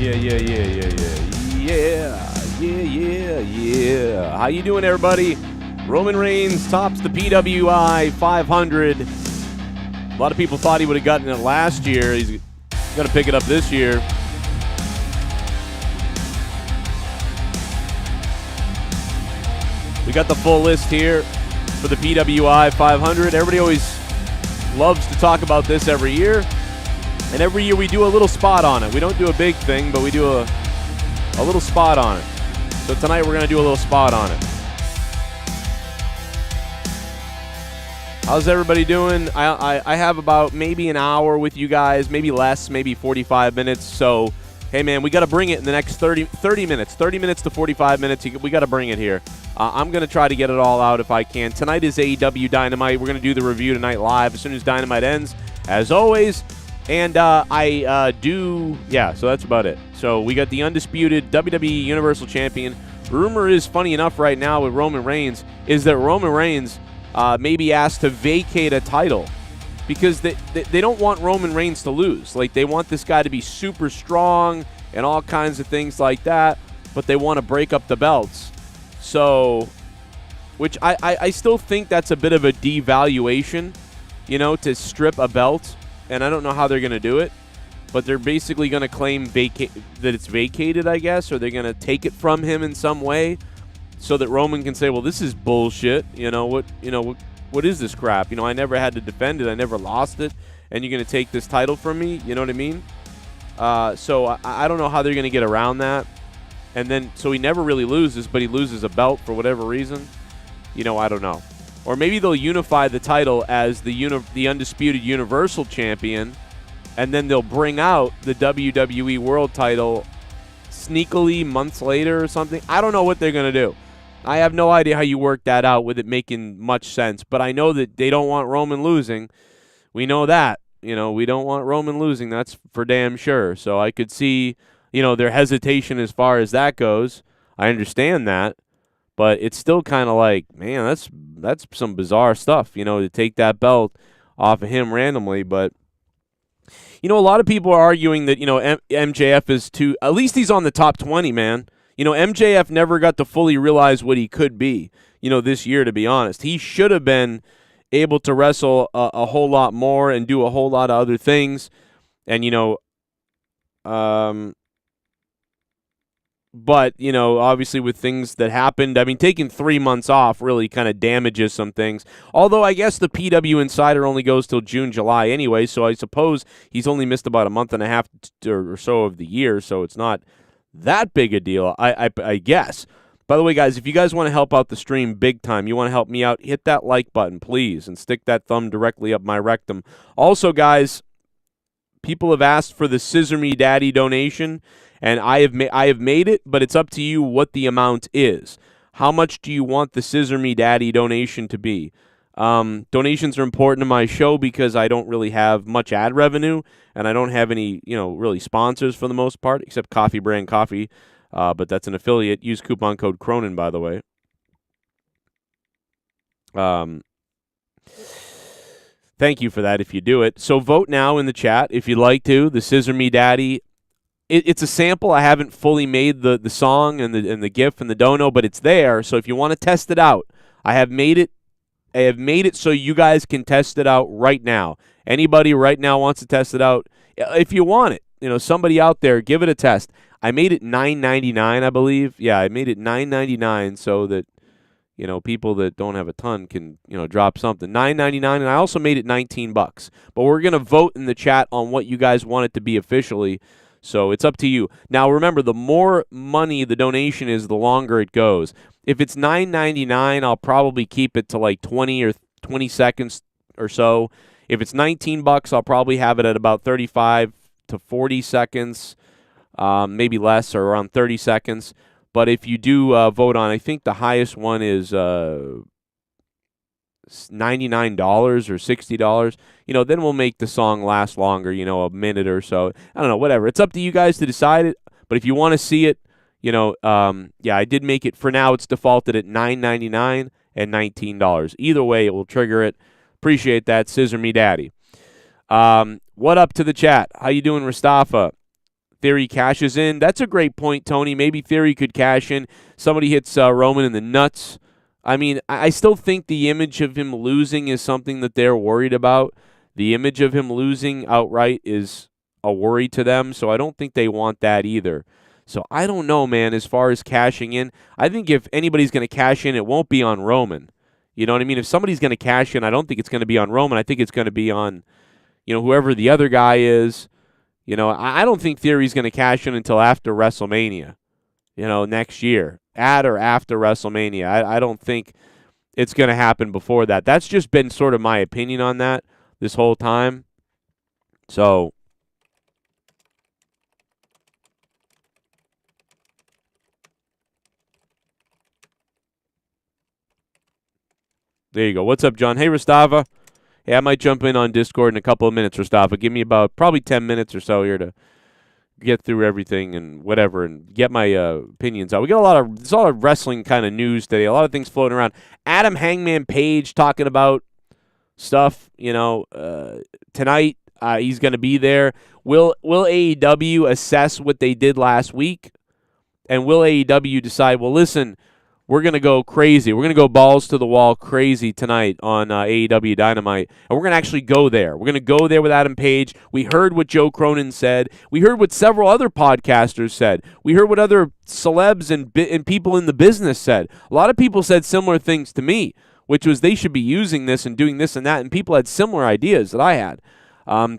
Yeah. How you doing, everybody? Roman Reigns tops the PWI 500. A lot of people thought he would have gotten it last year. He's going to pick it up this year. We got the full list here for the PWI 500. Everybody always loves to talk about this every year. And every year we do a little spot on it. We don't do a big thing, but we do a little spot on it. So tonight we're going to do a little spot on it. How's everybody doing? I have about maybe an hour with you guys, maybe less, maybe 45 minutes. So, hey, man, we got to bring it in the next 30 minutes. 30 minutes to 45 minutes. We got to bring it here. I'm going to try to get it all out if I can. Tonight is AEW Dynamite. We're going to do the review tonight live as soon as Dynamite ends, as always. And so that's about it. So we got the undisputed WWE Universal Champion. Rumor is, funny enough, right now with Roman Reigns, is that Roman Reigns may be asked to vacate a title because they don't want Roman Reigns to lose. Like, they want this guy to be super strong and all kinds of things like that, but they want to break up the belts. So, which I still think that's a bit of a devaluation, to strip a belt. And I don't know how they're going to do it, but they're basically going to claim that it's vacated, I guess, or they're going to take it from him in some way so that Roman can say, well, this is bullshit. What is this crap? I never had to defend it. I never lost it. And you're going to take this title from me? You know what I mean? So I don't know how they're going to get around that. And then, so he never really loses, but he loses a belt for whatever reason. I don't know. Or maybe they'll unify the title as the undisputed Universal Champion, and then they'll bring out the WWE World title sneakily months later or something. I don't know what they're going to do. I have no idea how you work that out with it making much sense, but I know that they don't want Roman losing. We know that. We don't want Roman losing. That's for damn sure. So I could see, their hesitation as far as that goes. I understand that. But it's still kind of like, man, that's some bizarre stuff, to take that belt off of him randomly. But, a lot of people are arguing that, MJF is too – at least he's on the top 20, man. MJF never got to fully realize what he could be, this year, to be honest. He should have been able to wrestle a whole lot more and do a whole lot of other things. And, but, obviously with things that happened, taking 3 months off really kind of damages some things. Although I guess the PW Insider only goes till June, July anyway, so I suppose he's only missed about a month and a half or so of the year, so it's not that big a deal, I guess. By the way, guys, if you guys want to help out the stream big time, you want to help me out, hit that like button, please, and stick that thumb directly up my rectum. Also, guys, people have asked for the Scissor Me Daddy donation, and I have made it, but it's up to you what the amount is. How much do you want the Scissor Me Daddy donation to be? Donations are important to my show because I don't really have much ad revenue, and I don't have any, really sponsors for the most part, except Coffee Brand Coffee, but that's an affiliate. Use coupon code Cronin, by the way. Thank you for that if you do it. So vote now in the chat if you'd like to. The Scissor Me Daddy. It's a sample. I haven't fully made the song and the GIF and the dono, but it's there. So if you want to test it out, I have made it so you guys can test it out right now. Anybody right now wants to test it out, if you want it, somebody out there, give it a test. I made it $9.99, I believe. Yeah, I made it $9.99 so that people that don't have a ton can drop something. $9.99, and I also made it $19. But we're gonna vote in the chat on what you guys want it to be officially. So it's up to you. Now, remember, the more money the donation is, the longer it goes. If it's $9.99, I'll probably keep it to like 20 or 20 seconds or so. If it's $19, I'll probably have it at about 35 to 40 seconds, maybe less, or around 30 seconds. But if you do vote on, I think the highest one is $99 or $60, then we'll make the song last longer, a minute or so. I don't know, whatever. It's up to you guys to decide it. But if you want to see it, I did make it. For now, it's defaulted at $9.99 and $19. Either way, it will trigger it. Appreciate that, Scissor Me Daddy. What up to the chat? How you doing, Mustafa? Theory cashes in. That's a great point, Tony. Maybe Theory could cash in. Somebody hits Roman in the nuts. I mean, I still think the image of him losing is something that they're worried about. The image of him losing outright is a worry to them, so I don't think they want that either. So I don't know, man, as far as cashing in. I think if anybody's going to cash in, it won't be on Roman. You know what I mean? If somebody's going to cash in, I don't think it's going to be on Roman. I think it's going to be on, whoever the other guy is. I don't think Theory's going to cash in until after WrestleMania, next year, at or after WrestleMania. I don't think it's going to happen before that. That's just been sort of my opinion on that this whole time. So there you go. What's up, John? Hey, Rastava. Hey, I might jump in on Discord in a couple of minutes, Rastava. Give me about probably 10 minutes or so here to get through everything and whatever and get my opinions out. We got there's a lot of wrestling kind of news today, a lot of things floating around. Adam Hangman Page talking about stuff, tonight. He's going to be there. Will AEW assess what they did last week? And will AEW decide, well, listen, we're going to go crazy. We're going to go balls to the wall crazy tonight on AEW Dynamite. And we're going to actually go there. We're going to go there with Adam Page. We heard what Joe Cronin said. We heard what several other podcasters said. We heard what other celebs and people in the business said. A lot of people said similar things to me, which was they should be using this and doing this and that. And people had similar ideas that I had.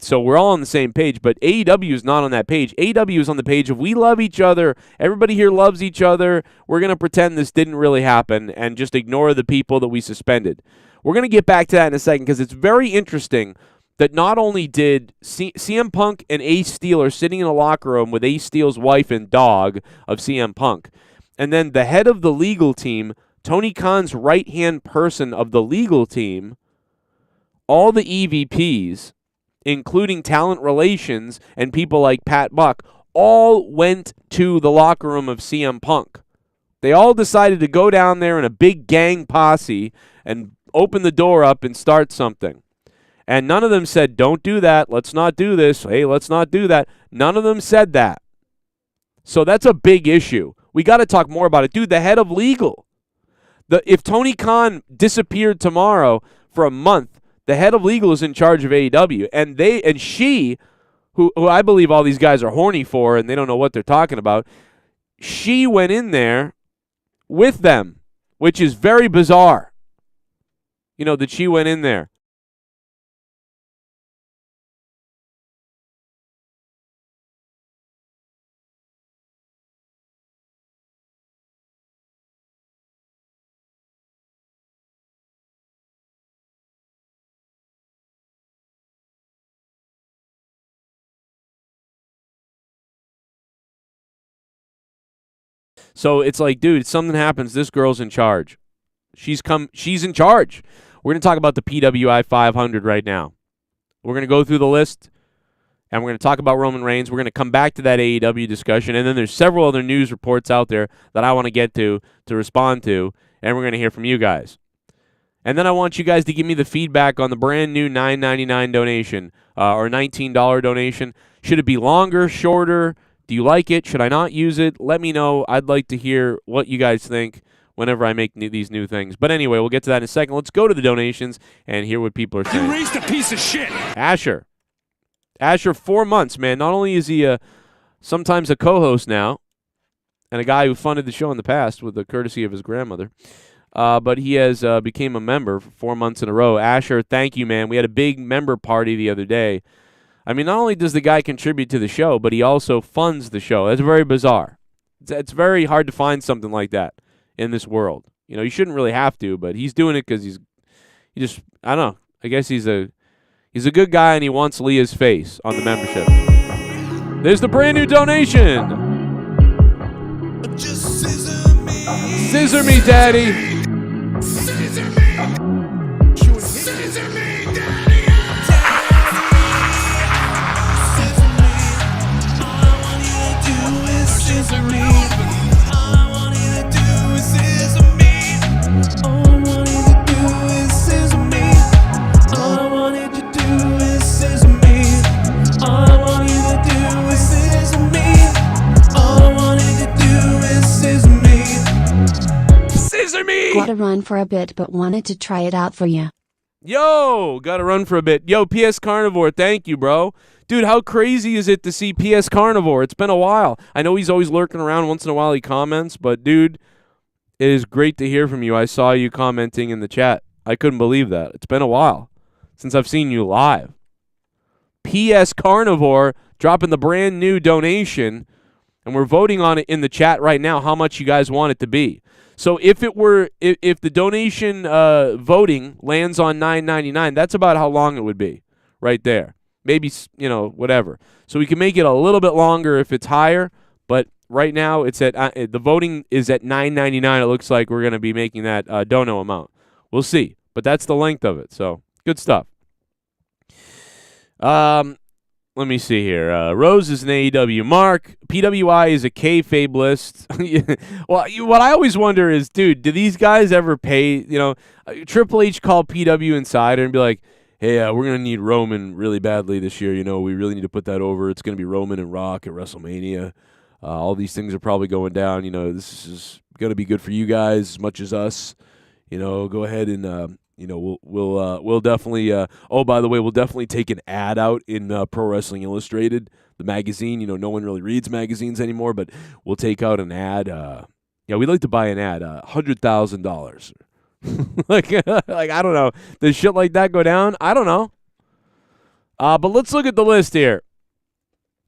So we're all on the same page, but AEW is not on that page. AEW is on the page of we love each other. Everybody here loves each other. We're going to pretend this didn't really happen and just ignore the people that we suspended. We're going to get back to that in a second because it's very interesting that not only did CM Punk and Ace Steel are sitting in a locker room with Ace Steel's wife and dog of CM Punk, and then the head of the legal team, Tony Khan's right-hand person of the legal team, all the EVPs, including talent relations and people like Pat Buck, all went to the locker room of CM Punk. They all decided to go down there in a big gang posse and open the door up and start something. And none of them said, don't do that, let's not do this, hey, let's not do that. None of them said that. So that's a big issue. We got to talk more about it. Dude, the head of legal. If Tony Khan disappeared tomorrow for a month, the head of legal is in charge of AEW, and she, who I believe all these guys are horny for, and they don't know what they're talking about. She went in there with them, which is very bizarre. That she went in there. So it's like, dude, something happens. This girl's in charge. She's in charge. We're going to talk about the PWI 500 right now. We're going to go through the list, and we're going to talk about Roman Reigns. We're going to come back to that AEW discussion, and then there's several other news reports out there that I want to get to respond to, and we're going to hear from you guys. And then I want you guys to give me the feedback on the brand new $9.99 donation or $19 donation. Should it be longer, shorter? Do you like it? Should I not use it? Let me know. I'd like to hear what you guys think whenever I make these new things. But anyway, we'll get to that in a second. Let's go to the donations and hear what people are saying. You raised a piece of shit. Asher, 4 months, man. Not only is he sometimes a co-host now and a guy who funded the show in the past with the courtesy of his grandmother, but he has became a member for 4 months in a row. Asher, thank you, man. We had a big member party the other day. I mean, not only does the guy contribute to the show, but he also funds the show. That's very bizarre. It's very hard to find something like that in this world. You shouldn't really have to, but he's doing it because I don't know. I guess he's a good guy and he wants Leah's face on the membership. There's the brand new donation. Just scissor me. Scissor me, daddy. Scissor me. Scissor me, daddy. Scissor me. All I want you to do is scissor me. All I want you to do is scissor me. All I want you to do is scissor me. All I want you to do is scissor me. Gotta run for a bit, but wanted to try it out for you. Yo, gotta run for a bit. Yo, PS Carnivore, thank you, bro. Dude, how crazy is it to see PS Carnivore? It's been a while. I know he's always lurking around. Once in a while he comments, but dude, it is great to hear from you. I saw you commenting in the chat. I couldn't believe that. It's been a while since I've seen you live. PS Carnivore dropping the brand new donation, and we're voting on it in the chat right now how much you guys want it to be. So if the donation voting lands on $9.99, that's about how long it would be right there. Maybe, whatever. So we can make it a little bit longer if it's higher, but right now it's at the voting is at $9.99. It looks like we're going to be making that dono amount. We'll see, but that's the length of it. So good stuff. Let me see here. Rose is an AEW. Mark, PWI is a kayfabe list. Well, what I always wonder is, dude, do these guys ever pay? Triple H called PW Insider and be like, hey, we're going to need Roman really badly this year. We really need to put that over. It's going to be Roman and Rock at WrestleMania. All these things are probably going down. This is going to be good for you guys as much as us. Go ahead and we'll definitely. Oh, by the way, we'll definitely take an ad out in Pro Wrestling Illustrated, the magazine. No one really reads magazines anymore, but we'll take out an ad. We'd like to buy an ad. $100,000. like I don't know. Does shit like that go down? I don't know. But let's look at the list here.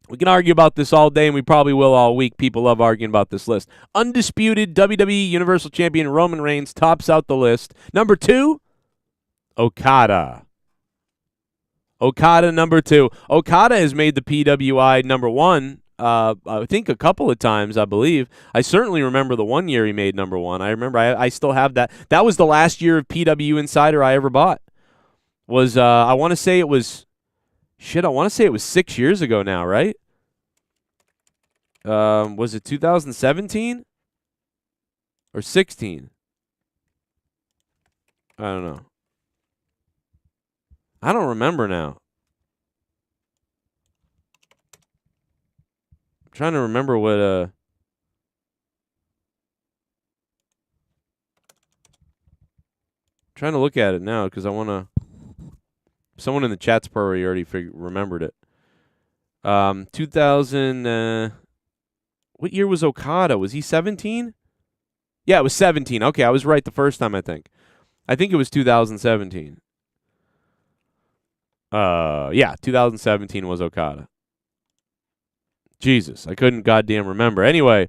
We can argue about this all day, and we probably will all week. People love arguing about this list. Undisputed WWE Universal Champion Roman Reigns tops out the list. Number 2, Okada. Okada, number 2. Okada has made the PWI number 1, I think a couple of times, I believe. I certainly remember the one year he made number 1. I remember I still have that. That was the last year of PW Insider I ever bought. I want to say it was 6 years ago now, right? Was it 2017 or 16? I don't know. I don't remember now. I'm trying to remember what trying to look at it now because I want to. Someone in the chat's probably already remembered it. 2000. What year was Okada? Was he 17? Yeah, it was 17. Okay, I was right the first time, I think. I think it was 2017. Yeah, 2017 was Okada. Jesus, I couldn't goddamn remember. Anyway,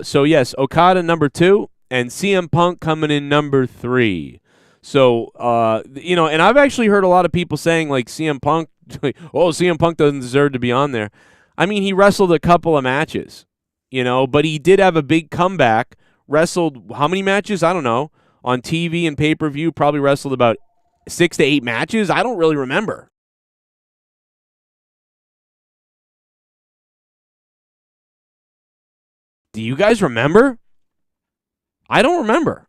so yes, Okada number 2, and CM Punk coming in number 3. So, and I've actually heard a lot of people saying, like, CM Punk, CM Punk doesn't deserve to be on there. I mean, he wrestled a couple of matches, but he did have a big comeback, wrestled how many matches? I don't know. On TV and pay-per-view, probably wrestled about 6 to 8 matches. I don't really remember. Do you guys remember? I don't remember.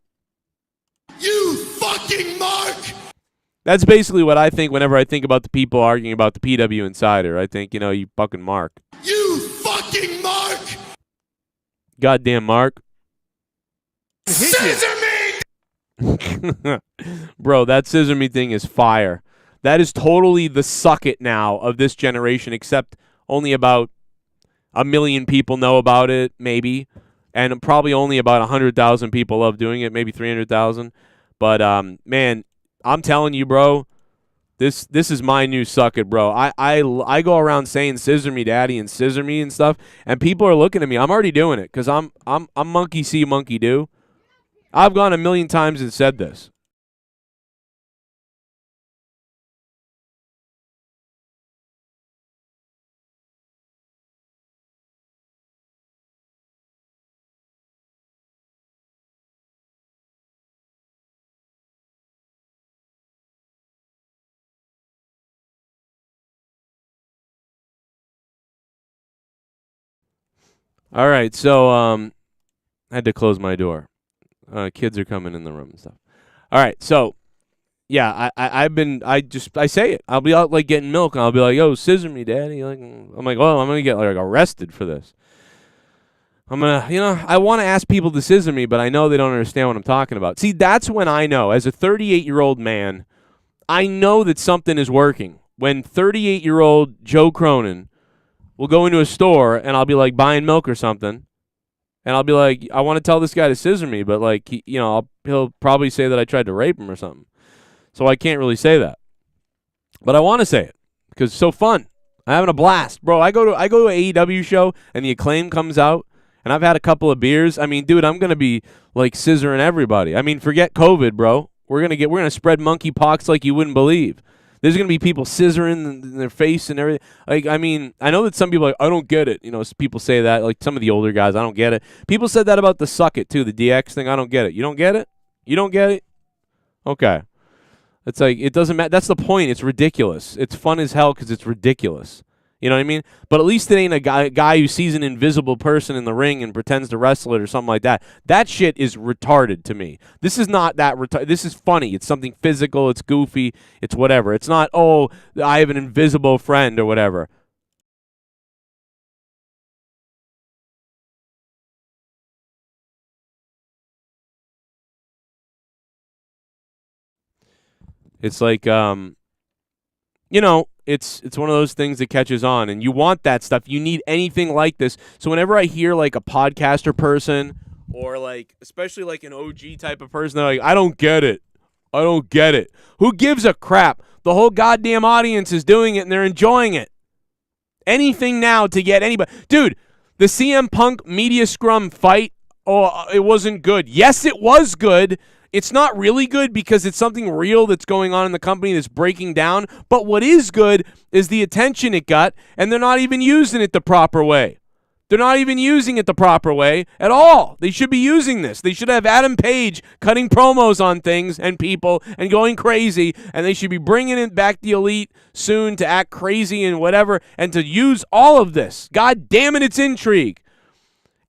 You fucking Mark! That's basically what I think whenever I think about the people arguing about the PW Insider. I think, you fucking Mark. You fucking Mark! Goddamn Mark. Scissor me! Bro, that Scissor Me thing is fire. That is totally the suck it now of this generation, except only about 1 million people know about it, maybe. And probably only about 100,000 people love doing it, maybe 300,000. But, man, I'm telling you, bro, this is my new suck it, bro. I go around saying Scissor Me Daddy and Scissor Me and stuff, and people are looking at me. I'm already doing it because I'm monkey see, monkey do. I've gone 1 million times and said this. All right, so I had to close my door. Kids are coming in the room and stuff. All right, so yeah, I say it. I'll be out like getting milk, and I'll be like, "Yo, Scissor Me, Daddy." I'm like, well, I'm gonna get like arrested for this. I want to ask people to scissor me, but I know they don't understand what I'm talking about. See, that's when I know, as a 38-year-old man, I know that something is working. When 38-year-old Joe Cronin will go into a store and I'll be like buying milk or something, and I'll be like, I want to tell this guy to scissor me, but like, he'll probably say that I tried to rape him or something. So I can't really say that. But I want to say it because it's so fun. I'm having a blast. Bro, I go to an AEW show and the Acclaim comes out and I've had a couple of beers. I mean, dude, I'm going to be like scissoring everybody. I mean, forget COVID, bro. We're going to spread monkeypox like you wouldn't believe. There's going to be people scissoring in their face and everything. Like, I mean, I know that some people are like, I don't get it. People say that, like some of the older guys, I don't get it. People said that about the Suck It, too, the DX thing. I don't get it. You don't get it? You don't get it? Okay. It's like, it doesn't matter. That's the point. It's ridiculous. It's fun as hell because it's ridiculous. You know what I mean? But at least it ain't a guy who sees an invisible person in the ring and pretends to wrestle it or something like that. That shit is retarded to me. This is not that retarded. This is funny. It's something physical. It's goofy. It's whatever. It's not, oh, I have an invisible friend or whatever. It's like, it's one of those things that catches on, and you want that stuff. You need anything like this. So whenever I hear like a podcaster person or like, especially like an OG type of person, they're like, I don't get it. I don't get it. Who gives a crap? The whole goddamn audience is doing it, and they're enjoying it. Anything now to get anybody. Dude, the CM Punk media scrum fight, it wasn't good. Yes, it was good. It's not really good because it's something real that's going on in the company that's breaking down. But what is good is the attention it got, and they're not even using it the proper way. They're not even using it the proper way at all. They should be using this. They should have Adam Page cutting promos on things and people and going crazy, and they should be bringing it back the Elite soon to act crazy and whatever and to use all of this. God damn it, it's intrigue.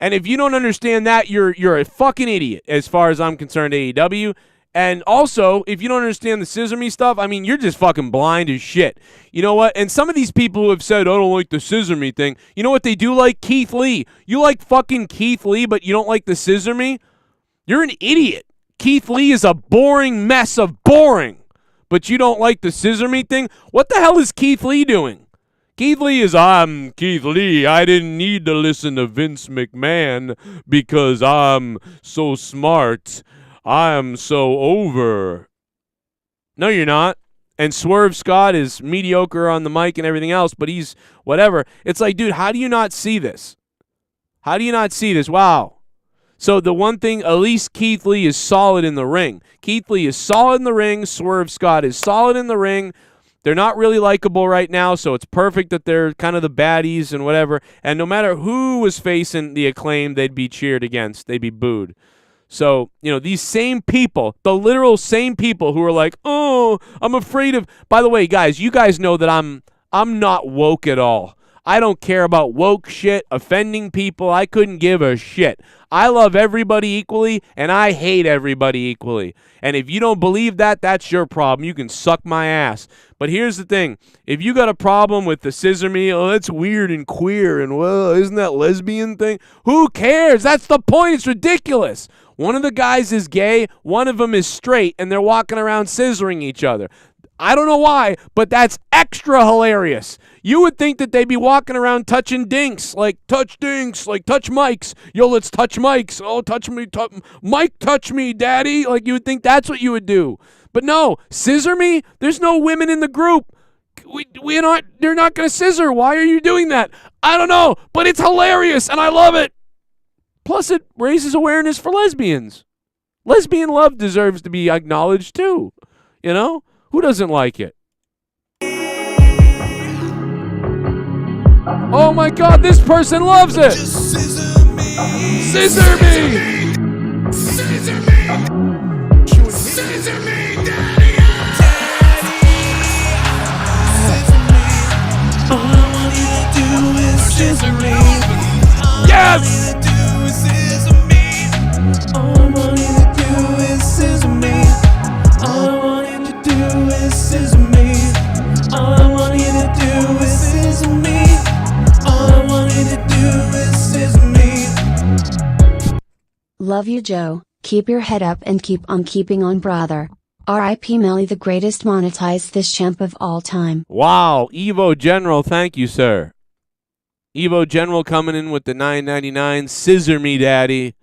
And if you don't understand that, you're a fucking idiot as far as I'm concerned, AEW. And also, if you don't understand the Scissor Me stuff, I mean, you're just fucking blind as shit. You know what? And some of these people who have said, I don't like the Scissor Me thing, you know what they do like? Keith Lee. You like fucking Keith Lee, but you don't like the Scissor Me? You're an idiot. Keith Lee is a boring mess of boring. But you don't like the Scissor Me thing? What the hell is Keith Lee doing? Keith Lee is, I'm Keith Lee. I didn't need to listen to Vince McMahon because I'm so smart. I'm so over. No, you're not. And Swerve Scott is mediocre on the mic and everything else, but he's whatever. It's like, dude, how do you not see this? How do you not see this? Wow. So the one thing, at least Keith Lee is solid in the ring. Keith Lee is solid in the ring. Swerve Scott is solid in the ring. They're not really likable right now, so it's perfect that they're kind of the baddies and whatever. And no matter who was facing the Acclaim, they'd be cheered against. They'd be booed. So, these same people, the literal same people who are like, oh, I'm afraid of... By the way, guys, you guys know that I'm not woke at all. I don't care about woke shit, offending people. I couldn't give a shit. I love everybody equally, and I hate everybody equally. And if you don't believe that, that's your problem. You can suck my ass. But here's the thing. If you got a problem with the Scissor Me, oh, that's weird and queer, and, well, isn't that lesbian thing? Who cares? That's the point. It's ridiculous. One of the guys is gay, one of them is straight, and they're walking around scissoring each other. I don't know why, but that's extra hilarious. You would think that they'd be walking around touching dinks, like touch dinks, like touch mics. Yo, let's touch mics. Oh, touch me, Mike, touch me, daddy. Like you would think that's what you would do. But no, Scissor Me? There's no women in the group. They're not going to scissor. Why are you doing that? I don't know, but it's hilarious, and I love it. Plus, it raises awareness for lesbians. Lesbian love deserves to be acknowledged, too. Who doesn't like it? Oh my God, this person loves it! Just scissor me. Scissor me! Scissor me. Scissor me, daddy. Scissor me. All I want you to do is scissor me. Yes! All I want you to do is scissor me. All I want you to do is scissor me. All I want you to do is scissor me. All I want you to do is scissor me. love you, Joe. Keep your head up and keep on keeping on, brother. R.I.P. Melly, the greatest monetized this champ of all time. Wow, Evo General, thank you, sir. Evo General coming in with the $9.99. Scissor Me, daddy.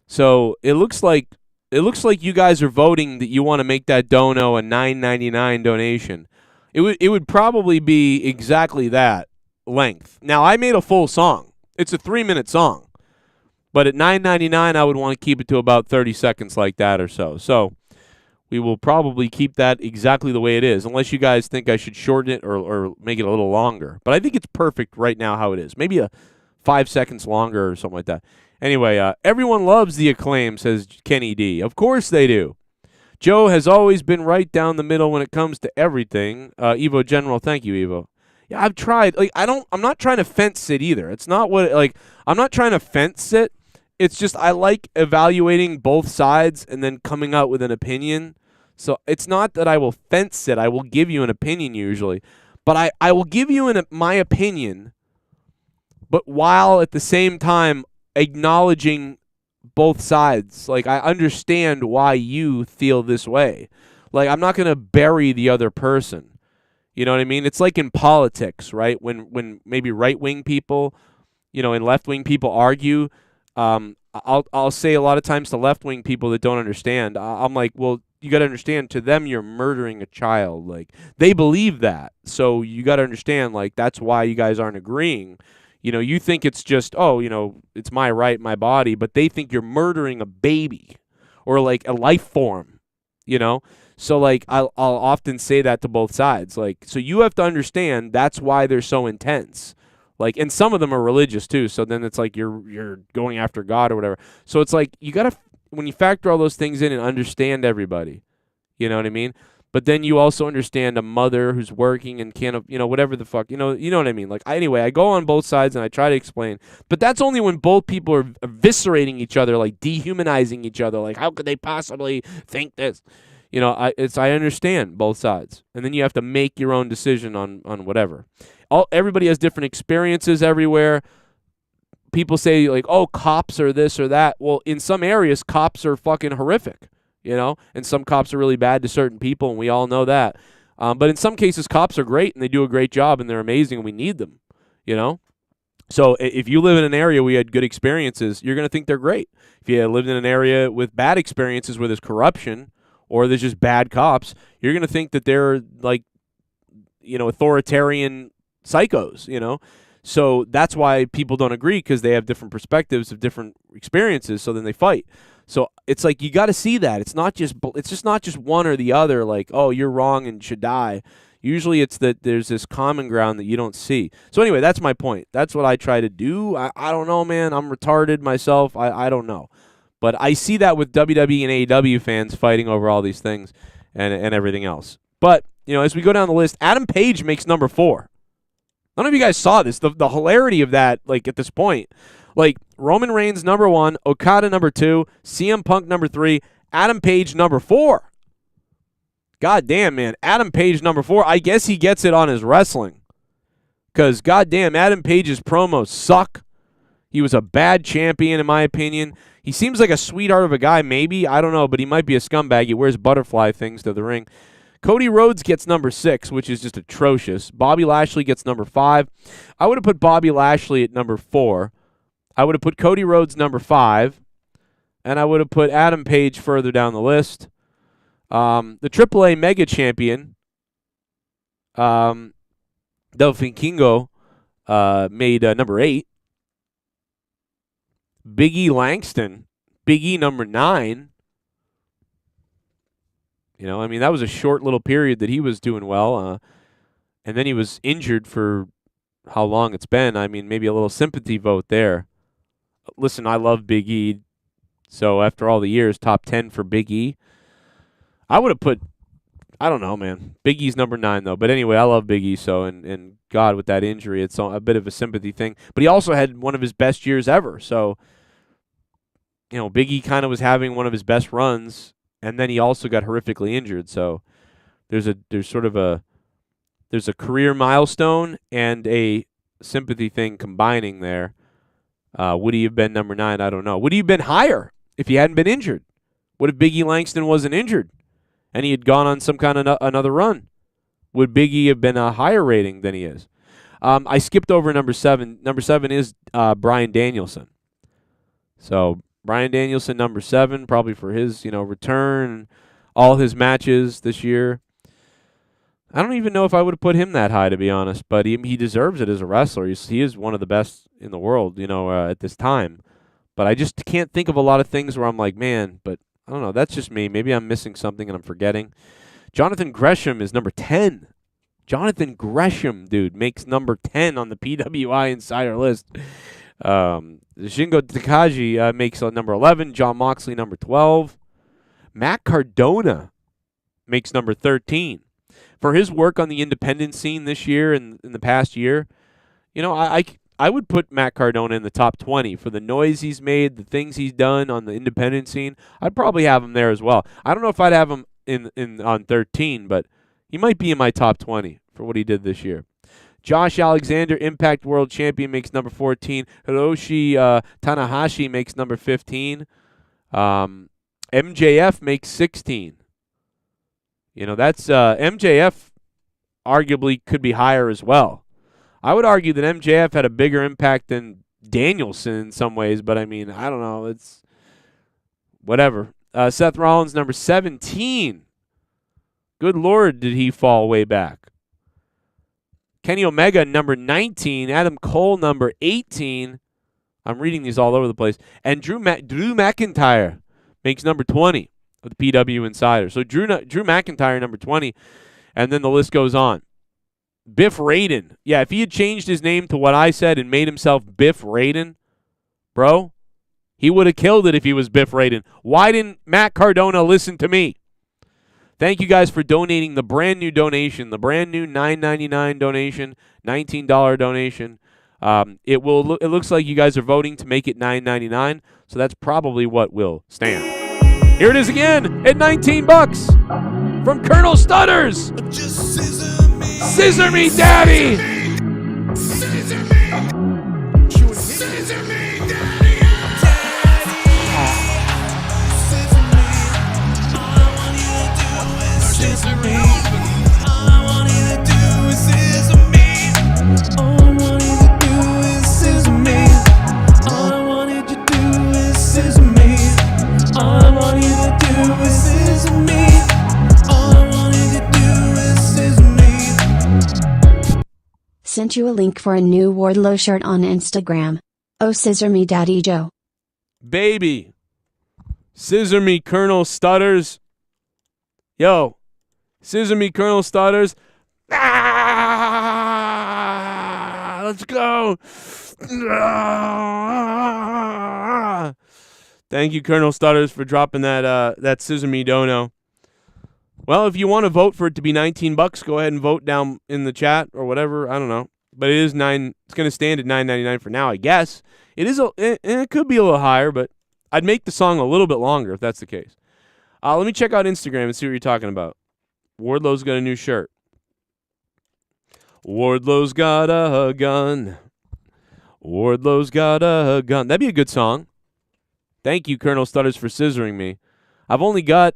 So it looks like you guys are voting that you want to make that dono a $9.99 donation. It would probably be exactly that length. Now, I made a full song. It's a 3-minute song. But at $9.99, I would want to keep it to about 30 seconds like that or so. So we will probably keep that exactly the way it is, unless you guys think I should shorten it or make it a little longer. But I think it's perfect right now how it is. Maybe a 5 seconds longer or something like that. Anyway, everyone loves the Acclaim, says Kenny D. Of course they do. Joe has always been right down the middle when it comes to everything. Evo General, thank you, Evo. Yeah, I've tried. I'm not trying to fence sit either. It's not I'm not trying to fence sit. It's just I like evaluating both sides and then coming out with an opinion. So it's not that I will fence it. I will give you an opinion usually. But I will give you my opinion, but while at the same time acknowledging both sides. Like, I understand why you feel this way. Like, I'm not going to bury the other person. You know what I mean? It's like in politics, right? When maybe right-wing people, and left-wing people argue, I'll say a lot of times to left-wing people that don't understand, I'm like, well, you got to understand, to them, you're murdering a child. Like, they believe that. So you got to understand, like, that's why you guys aren't agreeing. You think it's just, it's my right, my body, but they think you're murdering a baby or, like, a life form, So, like, I'll often say that to both sides. Like, so you have to understand that's why they're so intense. Like, and some of them are religious too. So then it's like you're going after God or whatever. So it's like you got to, when you factor all those things in and understand everybody, you know what I mean? But then you also understand a mother who's working and can't, whatever the fuck, you know what I mean? Like, anyway, I go on both sides and I try to explain. But that's only when both people are eviscerating each other, like dehumanizing each other. Like, how could they possibly think this? I understand both sides. And then you have to make your own decision on whatever. Everybody has different experiences everywhere. People say, like, oh, cops are this or that. Well, in some areas, cops are fucking horrific, and some cops are really bad to certain people, and we all know that. But in some cases, cops are great, and they do a great job, and they're amazing, and we need them, So if you live in an area where you had good experiences, you're going to think they're great. If you lived in an area with bad experiences where there's corruption or there's just bad cops, you're going to think that they're, like, authoritarian psychos, So that's why people don't agree, because they have different perspectives of different experiences, so then they fight. So it's like you got to see that. It's just not just one or the other, like, oh, you're wrong and should die. Usually it's that there's this common ground that you don't see. So anyway, that's my point. That's what I try to do. I don't know, man. I'm retarded myself. I don't know. But I see that with WWE and AEW fans fighting over all these things and everything else. But, as we go down the list, Adam Page makes number 4. None of you guys saw this. The hilarity of that, like, at this point. Like, Roman Reigns number 1, Okada number 2, CM Punk number 3, Adam Page number 4. God damn, man. Adam Page number 4. I guess he gets it on his wrestling. Because, goddamn, Adam Page's promos suck. He was a bad champion, in my opinion. He seems like a sweetheart of a guy, maybe. I don't know, but he might be a scumbag. He wears butterfly things to the ring. Cody Rhodes gets number 6, which is just atrocious. Bobby Lashley gets number 5. I would have put Bobby Lashley at number 4. I would have put Cody Rhodes number 5. And I would have put Adam Page further down the list. The AAA Mega Champion, Del Finkingo, made number 8. Big E Langston, Big E number 9. That was a short little period that he was doing well. And then he was injured for how long it's been. Maybe a little sympathy vote there. Listen, I love Big E. So after all the years, top 10 for Big E. I would have put, I don't know, man. Big E's number 9, though. But anyway, I love Big E. So, and God, with that injury, it's a bit of a sympathy thing. But he also had one of his best years ever. So, Big E kind of was having one of his best runs. And then he also got horrifically injured. So there's a career milestone and a sympathy thing combining there. Would he have been number 9? I don't know. Would he have been higher if he hadn't been injured? What if Biggie Langston wasn't injured and he had gone on some kind of another run? Would Biggie have been a higher rating than he is? I skipped over number 7. Number 7 is Bryan Danielson. So Bryan Danielson, number 7, probably for his return, all his matches this year. I don't even know if I would have put him that high, to be honest, but he deserves it as a wrestler. He is one of the best in the world, at this time. But I just can't think of a lot of things where I'm like, man, but I don't know. That's just me. Maybe I'm missing something and I'm forgetting. Jonathan Gresham is number 10. Jonathan Gresham, dude, makes number 10 on the PWI Insider list. Shingo Takagi makes number 11. Jon Moxley, number 12. Matt Cardona makes number 13. For his work on the independent scene this year and in the past year, I would put Matt Cardona in the top 20 for the noise he's made, the things he's done on the independent scene. I'd probably have him there as well. I don't know if I'd have him in on 13, but he might be in my top 20 for what he did this year. Josh Alexander, Impact World Champion, makes number 14. Hiroshi Tanahashi makes number 15. MJF makes 16. That's MJF arguably could be higher as well. I would argue that MJF had a bigger impact than Danielson in some ways, but I mean, I don't know. It's whatever. Seth Rollins, number 17. Good Lord, did he fall way back. Kenny Omega, number 19. Adam Cole, number 18. I'm reading these all over the place. And Drew McIntyre makes number 20 of the PW Insider. So Drew McIntyre, number 20. And then the list goes on. Biff Raiden. Yeah, if he had changed his name to what I said and made himself Biff Raiden, bro, he would have killed it if he was Biff Raiden. Why didn't Matt Cardona listen to me? Thank you guys for donating the brand new donation, the brand new $9.99 donation, $19 donation. It looks like you guys are voting to make it $9.99, so that's probably what will stand. Here it is again at $19 from Colonel Stutters. Just scissor me. Scissor me, daddy. Scissor me. Scissor me, daddy. Scissor me. All I want you to do is scissor me. All I want you to do is scissor me. All I want you to do is scissor me. All I wanted you to do is scissor me. All I want you to do is scissor me. All I wanted you to do is scissor me. Sent you a link for a new Wardlow shirt on Instagram. Oh, scissor me, Daddy Joe. Baby. Scissor me, Colonel Stutters. Yo. Scissor me, Colonel Stutters. Let's go. Thank you, Colonel Stutters, for dropping that Scissor Me dono. Well, if you want to vote for it to be $19, go ahead and vote down in the chat or whatever. I don't know, but it's going to stand at $9.99 for now, I guess. It could be a little higher, but I'd make the song a little bit longer if that's the case. Let me check out Instagram and see what you're talking about. Wardlow's got a new shirt. Wardlow's got a gun. Wardlow's got a gun. That'd be a good song. Thank you, Colonel Stutters, for scissoring me. I've only got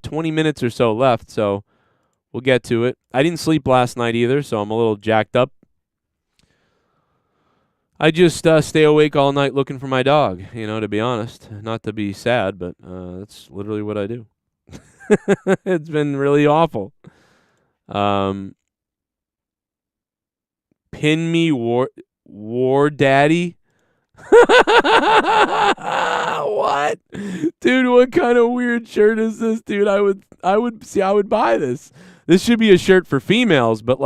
20 minutes or so left, so we'll get to it. I didn't sleep last night either, so I'm a little jacked up. I just stay awake all night looking for my dog, to be honest. Not to be sad, but that's literally what I do. It's been really awful. Pin me war daddy. What? Dude, what kind of weird shirt is this, dude? I would buy this. This should be a shirt for females, but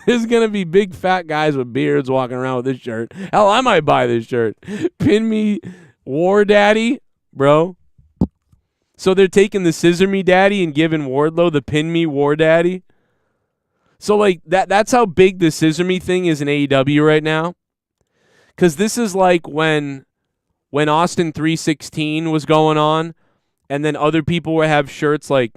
there's gonna be big fat guys with beards walking around with this shirt. Hell, I might buy this shirt. Pin me war daddy, bro. So they're taking the scissor me daddy and giving Wardlow the pin me war daddy. So that's how big the scissor me thing is in AEW right now. Because this is like when Austin 316 was going on, and then other people would have shirts like,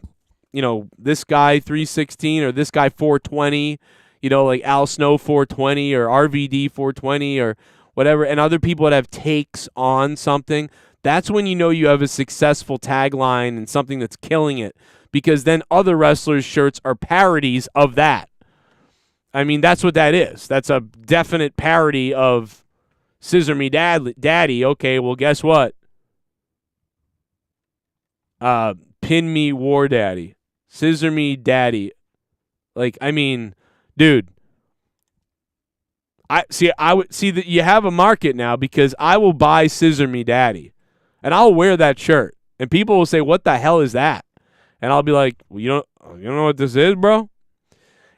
this guy 316 or this guy 420, like Al Snow 420 or RVD 420 or whatever, and other people would have takes on something. That's when you know you have a successful tagline and something that's killing it, because then other wrestlers' shirts are parodies of that. I mean, that's what that is. That's a definite parody of Scissor Me Daddy. Okay, well, guess what? Pin Me War Daddy. Scissor Me Daddy. Like, I mean, dude. I would see that you have a market now, because I will buy Scissor Me Daddy, and I'll wear that shirt, and people will say, "What the hell is that?" And I'll be like, "Well, you don't know what this is, bro?"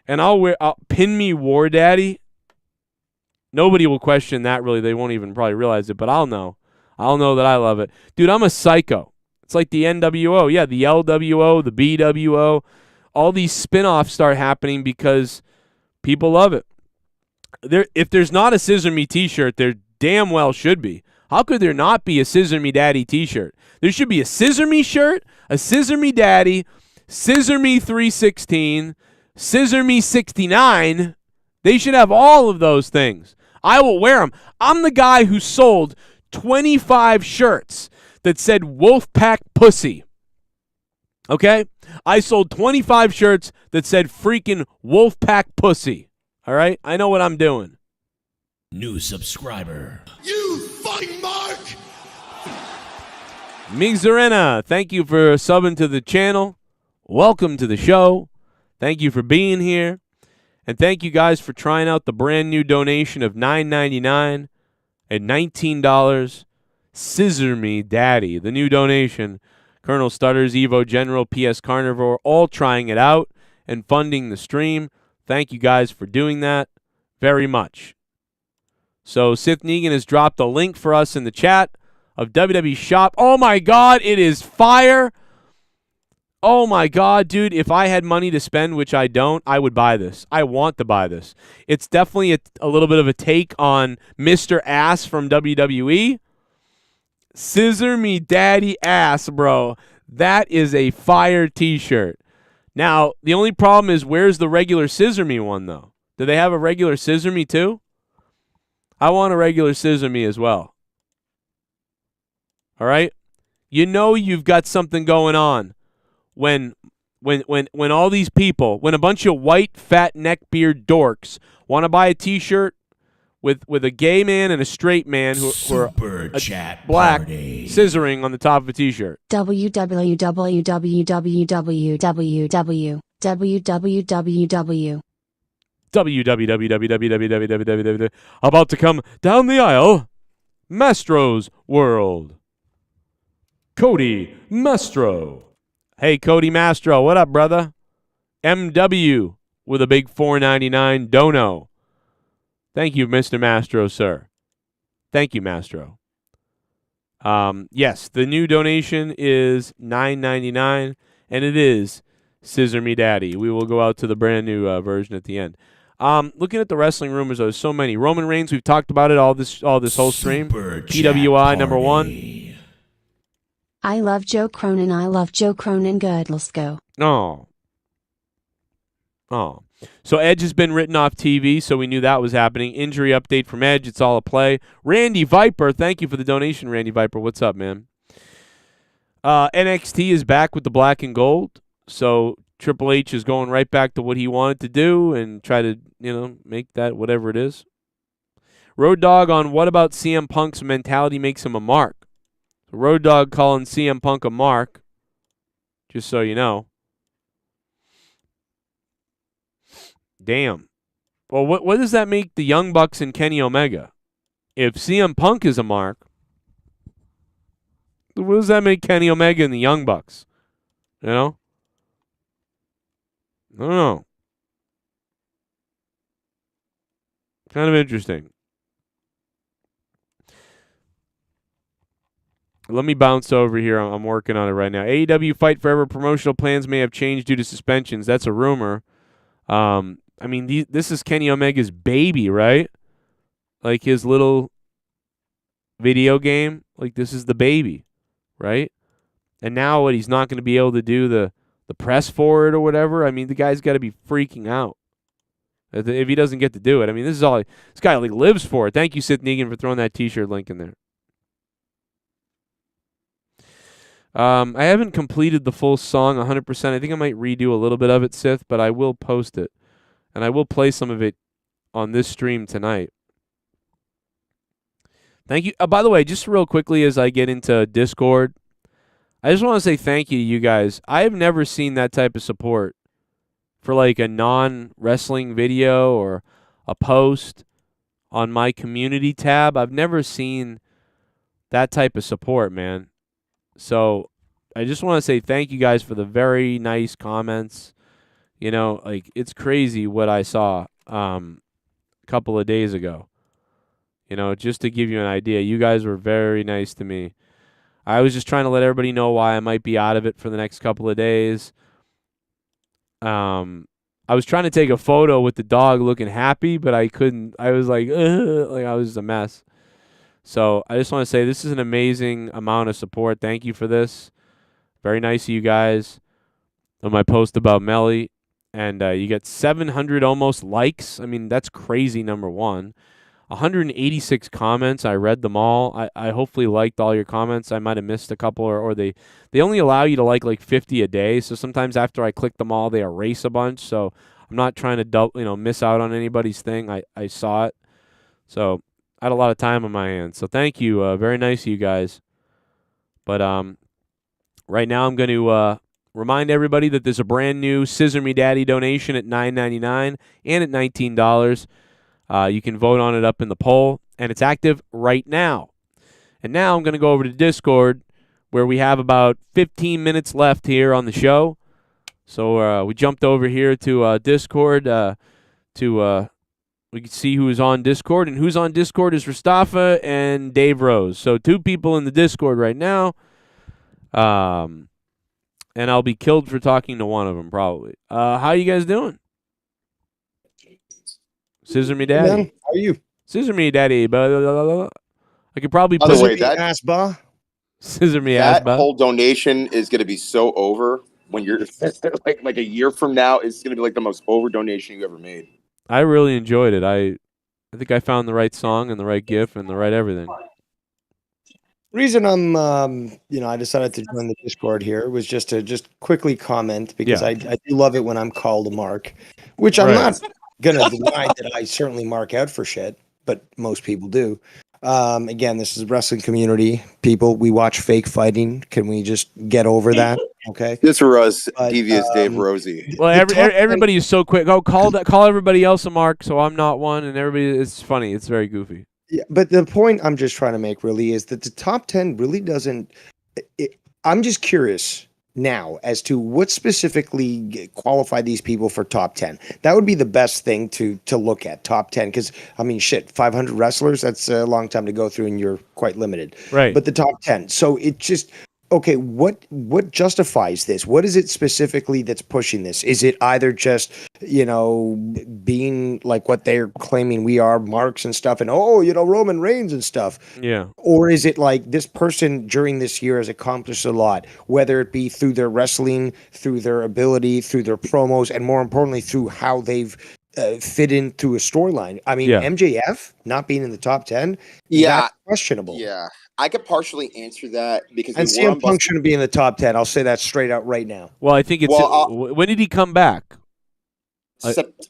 And I'll Pin Me War Daddy. Nobody will question that, really. They won't even probably realize it, but I'll know. I'll know that I love it. Dude, I'm a psycho. It's like the NWO. Yeah, the LWO, the BWO. All these spin-offs start happening because people love it. If there's not a Scissor Me t-shirt, there damn well should be. How could there not be a Scissor Me Daddy t-shirt? There should be a Scissor Me shirt, a Scissor Me Daddy, Scissor Me 316, Scissor Me 69. They should have all of those things. I will wear them. I'm the guy who sold 25 shirts that said Wolfpack Pussy. Okay? I sold 25 shirts that said freaking Wolfpack Pussy. All right? I know what I'm doing. New subscriber. You fighting Mark! Migzarena, thank you for subbing to the channel. Welcome to the show. Thank you for being here. And thank you guys for trying out the brand new donation of $9.99 and $19. Scissor Me Daddy, the new donation. Colonel Stutters, Evo General, PS Carnivore, all trying it out and funding the stream. Thank you guys for doing that very much. So Sith Negan has dropped a link for us in the chat of WWE Shop. Oh my God, it is fire. Oh my God, dude, if I had money to spend, which I don't, I would buy this. I want to buy this. It's definitely a little bit of a take on Mr. Ass from WWE. Scissor Me Daddy Ass, bro. That is a fire t-shirt. Now, the only problem is, where's the regular Scissor Me one, though? Do they have a regular Scissor Me, too? I want a regular Scissor Me as well. All right? You know you've got something going on when all these people, when a bunch of white, fat, neckbeard dorks want to buy a t-shirt with a gay man and a straight man who are black party. scissoring on the top of a t-shirt. www. About to come down the aisle, Mastro's World. Cody Mastro. Hey, Cody Mastro, what up, brother? MW with a big $4.99 dono. Thank you, Mr. Mastro, sir. Thank you, Mastro. Yes, the new donation is $9.99, and it is Scissor Me Daddy. We will go out to the brand new version at the end. Looking at the wrestling rumors, there's so many. Roman Reigns, we've talked about it all this whole stream. PWI #1. I love Joe Cronin. I love Joe Cronin. Good, let's go. Oh. So Edge has been written off TV, so we knew that was happening. Injury update from Edge. It's all a play. Randy Viper, thank you for the donation, Randy Viper. What's up, man? NXT is back with the black and gold, so Triple H is going right back to what he wanted to do and try to, make that whatever it is. Road Dogg on what about CM Punk's mentality makes him a mark. Road Dogg calling CM Punk a mark, just so you know. Damn. Well, what does that make the Young Bucks and Kenny Omega? If CM Punk is a mark, what does that make Kenny Omega and the Young Bucks? I don't know. Kind of interesting. Let me bounce over here. I'm working on it right now. AEW Fight Forever promotional plans may have changed due to suspensions. That's a rumor. This is Kenny Omega's baby, right? Like his little video game. Like, this is the baby, right? And now he's not going to be able to do the press for it or whatever. I mean, the guy's got to be freaking out if he doesn't get to do it. I mean, this guy lives for it. Thank you, Sith Negan, for throwing that T-shirt link in there. I haven't completed the full song 100%. I think I might redo a little bit of it, Sith, but I will post it. And I will play some of it on this stream tonight. Thank you. By the way, just real quickly as I get into Discord, I just want to say thank you to you guys. I have never seen that type of support for like a non-wrestling video or a post on my community tab. I've never seen that type of support, man. So I just want to say thank you guys for the very nice comments. You know, like it's crazy what I saw a couple of days ago. You know, just to give you an idea, you guys were very nice to me. I was just trying to let everybody know why I might be out of it for the next couple of days. I was trying to take a photo with the dog looking happy, but I couldn't. I was like I was a mess. So I just want to say this is an amazing amount of support. Thank you for this. Very nice of you guys. On my post about Melly, and you get 700 almost likes. I mean, that's crazy, number one. 186 comments. I read them all. I hopefully liked all your comments. I might have missed a couple, or they only allow you to like 50 a day. So sometimes after I click them all, they erase a bunch. So I'm not trying to miss out on anybody's thing. I saw it. So I had a lot of time on my hands. So thank you. Very nice of you guys. But right now I'm going to remind everybody that there's a brand new Scissor Me Daddy donation at $9.99 and at $19. You can vote on it up in the poll, and it's active right now. And now I'm going to go over to Discord, where we have about 15 minutes left here on the show. So we jumped over here to Discord we can see who is on Discord, and who's on Discord is Rastafa and Dave Rose. So 2 people in the Discord right now. And I'll be killed for talking to one of them, probably. How you guys doing? Scissor Me Daddy. Man, how are you? Scissor Me Daddy. Blah, blah, blah, blah. I could probably By put the way, Ass bar. Scissor Me ass. that whole donation is going to be so over when you're like a year from now. It's going to be like the most over donation you ever made. I really enjoyed it. I think I found the right song and the right gif and the right everything. Reason I'm, I decided to join the Discord here was just to quickly comment because Yeah. I do love it when I'm called a mark, which I'm Right. not gonna deny that I certainly mark out for shit, but most people do. Again, this is wrestling community. People, we watch fake fighting. Can we just get over that? Okay. This for us, But, devious Dave Rosie. Well, The top everybody is so quick. Oh, call everybody else a mark, so I'm not one, and everybody. It's funny. It's very goofy. Yeah, but the point I'm just trying to make really is that the top 10 really doesn't. I'm just curious now as to what specifically qualify these people for top 10. That would be the best thing to look at, top 10, because I mean, shit, 500 wrestlers, that's a long time to go through, and you're quite limited. Right. But the top 10. So it just. Okay, what justifies this? What is it specifically that's pushing this? Is it either just, being like what they're claiming we are, marks and stuff, and Roman Reigns and stuff? Yeah. Or is it like this person during this year has accomplished a lot, whether it be through their wrestling, through their ability, through their promos, and more importantly, through how they've fit into a storyline? I mean, Yeah. MJF not being in the top 10, Yeah, that's questionable. yeah. I could partially answer that because And CM Punk shouldn't be in the top 10. I'll say that straight out right now. Well, I think it's. When did he come back?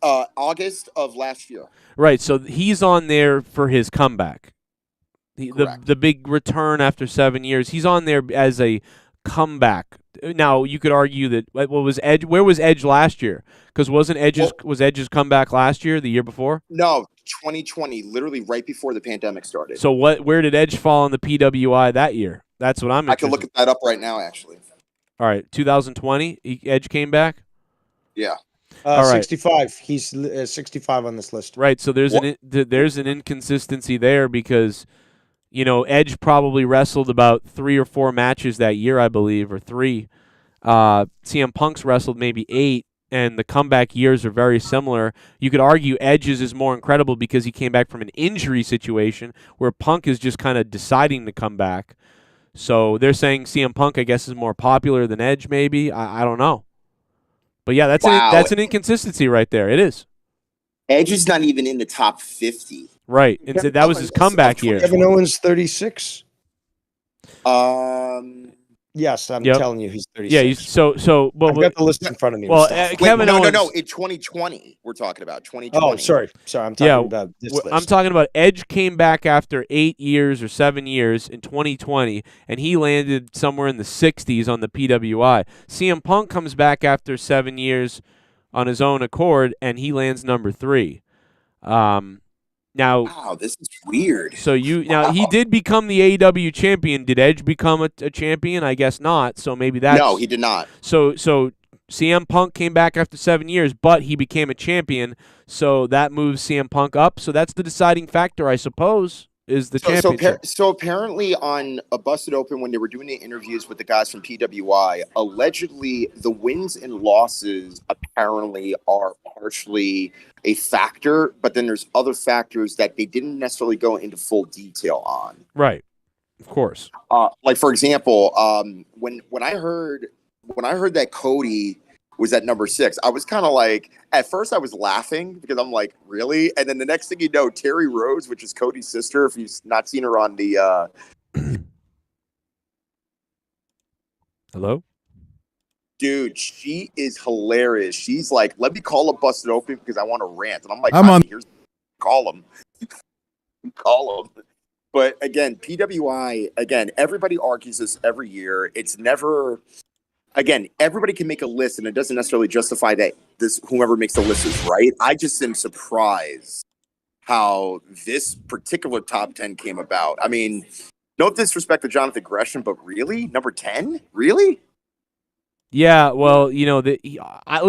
August of last year. Right. So he's on there for his comeback. Correct. The big return after 7 years. He's on there as a comeback. Now you could argue that what was Edge? Where was Edge last year? Because wasn't Edge's comeback last year? The year before? No, 2020, literally right before the pandemic started. So where did Edge fall in the PWI that year? That's what I'm. I can look at that up right now, actually. All right, 2020, Edge came back. Yeah. All right. 65. He's 65 on this list. Right. So there's an inconsistency there because, Edge probably wrestled about 3 or 4 matches that year, I believe, or 3. CM Punk's wrestled maybe 8. And the comeback years are very similar. You could argue Edge's is more incredible because he came back from an injury situation where Punk is just kind of deciding to come back. So they're saying CM Punk, I guess, is more popular than Edge maybe. I don't know. But, yeah, that's an inconsistency right there. It is. Edge is not even in the top 50. Right. And so that was his comeback year. Kevin Owens, 36. Yes, I'm Yep. telling you, he's 36. Yeah, I've got the list in front of me. well, and stuff. Wait, Kevin no. Owens. In 2020, we're talking about 2020. Oh, sorry. I'm talking about this list. I'm talking about Edge came back after 8 years or 7 years in 2020, and he landed somewhere in the 60s on the PWI. CM Punk comes back after 7 years on his own accord, and he lands number 3. Now, Wow, this is weird. so now he did become the AEW champion. Did Edge become a champion? I guess not. So maybe that's No, he did not. So CM Punk came back after 7 years, but he became a champion. So that moves CM Punk up. So that's the deciding factor, I suppose, is the championship. So apparently on a Busted Open, when they were doing the interviews with the guys from PWI, allegedly the wins and losses apparently are partially a factor, but then there's other factors that they didn't necessarily go into full detail on. Right. Of course. Like for example, when I heard that Cody was at number 6, I was kind of like, at first I was laughing because I'm like, really? And then the next thing you know, Terry Rose, which is Cody's sister, if you've not seen her on the Hello? dude, she is hilarious. She's like, let me call up Busted Open because I want to rant. And I'm like, here's call him. Call him. But again, PWI, everybody argues this every year. It's never, everybody can make a list and it doesn't necessarily justify that whoever makes the list is right. I just am surprised how this particular top 10 came about. I mean, no disrespect to Jonathan Gresham, but really? Number 10? Really? Yeah, well, I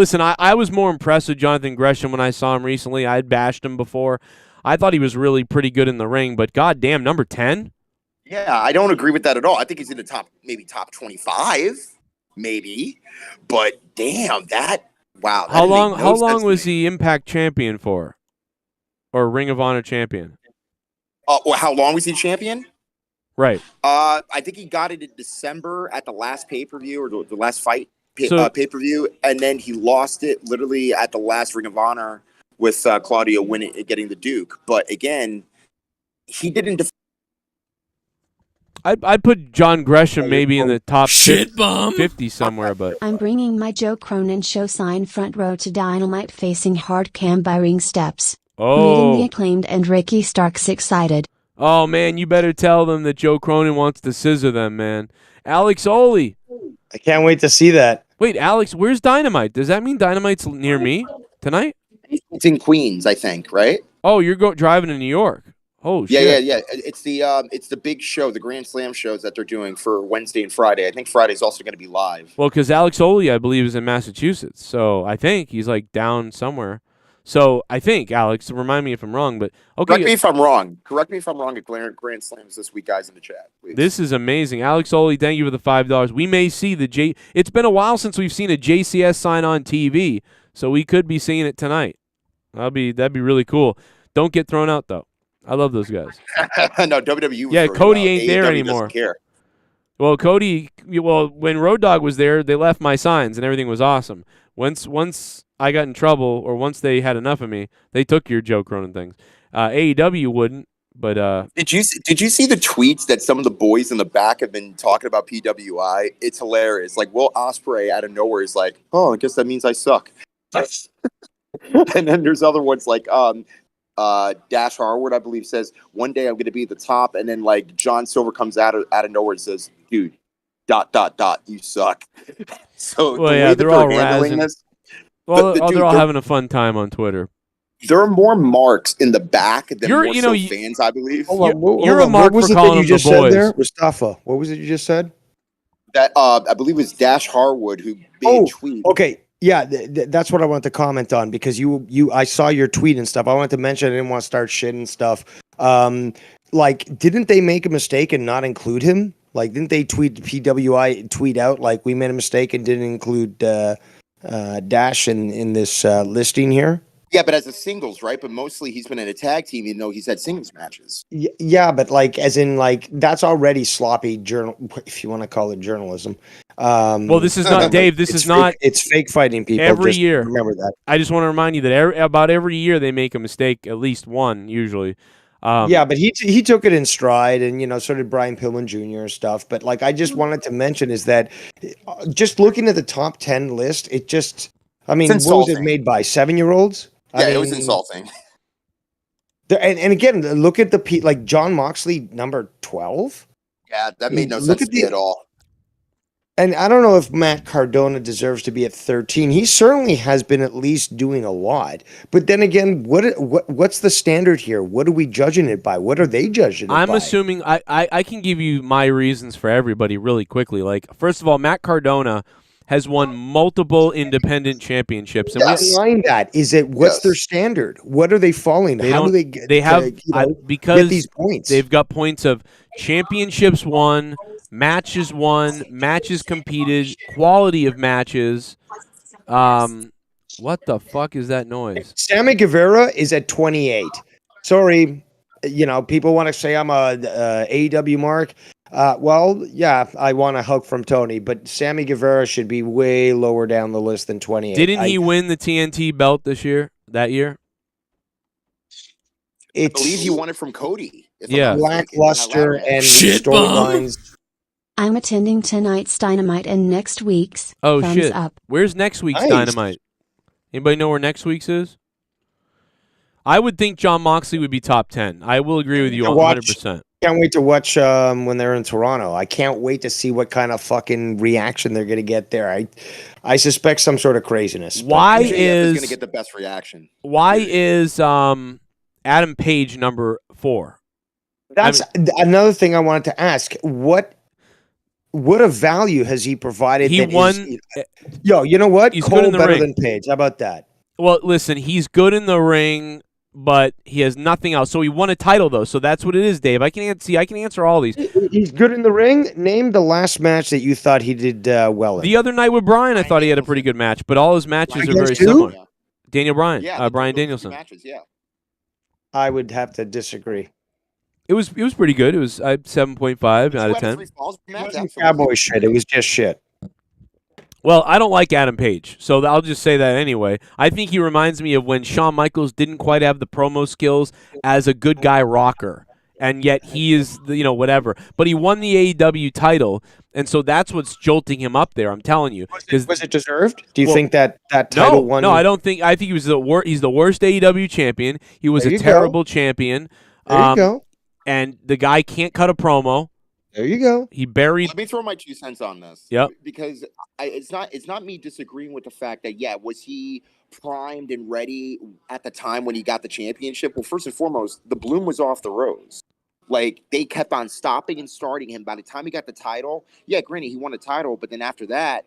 was more impressed with Jonathan Gresham when I saw him recently. I had bashed him before. I thought he was really pretty good in the ring, but goddamn, number 10? Yeah, I don't agree with that at all. I think he's in the top 25, maybe. But damn, wow. How long was he Impact champion for? Or Ring of Honor champion? How long was he champion? Right. I think he got it in December at the last pay-per-view or the last fight pay-per-view, and then he lost it literally at the last Ring of Honor with Claudio getting the Duke. But again, he didn't. I'd put John Gresham maybe in the top Shit bomb. 50 somewhere, but I'm bringing my Joe Cronin show sign front row to Dynamite facing hard cam by ring steps. Meeting the Acclaimed and Ricky Starks excited. Oh, man, you better tell them that Joe Cronin wants to scissor them, man. Alex Oli. I can't wait to see that. Wait, Alex, where's Dynamite? Does that mean Dynamite's near me tonight? It's in Queens, I think, right? Oh, you're driving to New York. Oh, shit. Yeah. It's the big show, the Grand Slam shows that they're doing for Wednesday and Friday. I think Friday's also going to be live. Well, because Alex Oli, I believe, is in Massachusetts. So I think he's like down somewhere. So I think, Alex, remind me if I'm wrong, but okay. Correct me if I'm wrong at Grand Slams this week, guys, in the chat, please. This is amazing. Alex Oli, thank you for the $5. We may see it's been a while since we've seen a JCS sign on TV, so we could be seeing it tonight. That'd be really cool. Don't get thrown out though. I love those guys. No, WWE. Yeah, Cody ain't there AEW anymore. doesn't care. Well, Cody. Well, when Road Dogg was there, they left my signs and everything was awesome. Once I got in trouble, or once they had enough of me, they took your Joe Cronin things. AEW wouldn't, but did you see the tweets that some of the boys in the back have been talking about PWI? It's hilarious. Like Will Ospreay out of nowhere is like, "Oh, I guess that means I suck." And then there's other ones like Dash Harwood, I believe, says one day I'm going to be at the top, and then like John Silver comes out of nowhere and says, "Dude, ... you suck." So well, the yeah, way they're that all handling razzing. this, Well, dude, they're all having a fun time on Twitter. there are more marks in the back than fans, I believe. You're a mark for calling them the boys. There? Mustafa, what was it you just said? That I believe it was Dash Harwood who made a tweet. Okay. Yeah, that's what I wanted to comment on because I saw your tweet and stuff. I wanted to mention I didn't want to start shit and stuff. Like, didn't they make a mistake and not include him? Like, didn't they tweet out like we made a mistake and didn't include Dash in this listing here? Yeah, but as a singles, right? But mostly he's been in a tag team, even though he's had singles matches. Yeah, but like, as in like, that's already sloppy if you want to call it journalism. Well, this is not Dave. This is not. It's fake fighting people. Every year, remember that. I just want to remind you that about every year they make a mistake, at least one usually. Yeah, but he took it in stride, and so did Brian Pillman Jr. and stuff. But like, I just wanted to mention is that just looking at the top 10 list, it just, I mean, what was it made by 7-year-olds? Yeah, it was insulting. And again, look at like John Moxley, number 12. Yeah, that made no sense to me at all. And I don't know if Matt Cardona deserves to be at 13. He certainly has been at least doing a lot. But then again, what's the standard here? What are we judging it by? What are they judging it by? I'm assuming I can give you my reasons for everybody really quickly. Like, first of all, Matt Cardona has won multiple independent championships. And behind that, is it what's their standard? What are they falling? How do they get? They have because get these points. They've got points of championships won, matches won, matches competed, quality of matches. What the fuck is that noise? Sammy Guevara is at 28. Sorry, people want to say I'm a AEW mark. Well, yeah, I want a hug from Tony, but Sammy Guevara should be way lower down the list than 28. Didn't he win the TNT belt that year? I believe he won it from Cody. Yeah. Lackluster and storylines. I'm attending tonight's Dynamite and next week's. Oh, thumbs shit. Up. Where's next week's Dynamite? Anybody know where next week's is? I would think John Moxley would be top 10. I will agree with you 100%. Can't wait to watch when they're in Toronto. I can't wait to see what kind of fucking reaction they're going to get there. I suspect some sort of craziness. Why is going to get the best reaction? Why is Adam Page number 4? That's another thing I wanted to ask. What a value has he provided? He won. You know what? He's Cole good in the better ring. than Page. How about that? Well, listen, he's good in the ring, but he has nothing else. So he won a title, though. So that's what it is, Dave. I can answer all these. He's good in the ring. Name the last match that you thought he did well in. The other night with Bryan, I thought he had a pretty good match, but all his matches are very similar. Yeah. Daniel Bryan, Yeah, Bryan Danielson. Matches, yeah. I would have to disagree. It was pretty good. It was 7.5 out of 10. It wasn't cowboy shit. It was just shit. Well, I don't like Adam Page, so I'll just say that anyway. I think he reminds me of when Shawn Michaels didn't quite have the promo skills as a good guy rocker, and yet he is, whatever. But he won the AEW title, and so that's what's jolting him up there. I'm telling you. Was it deserved? Do you think that title won? No, I don't think. I think he was he's the worst AEW champion. He was a terrible champion. There you go. And the guy can't cut a promo. There you go. He buried. Let me throw my 2 cents on this. Yep. Because it's not me disagreeing with the fact that, was he primed and ready at the time when he got the championship? Well, first and foremost, the bloom was off the rose. Like, they kept on stopping and starting him. By the time he got the title, granted, he won a title, but then after that,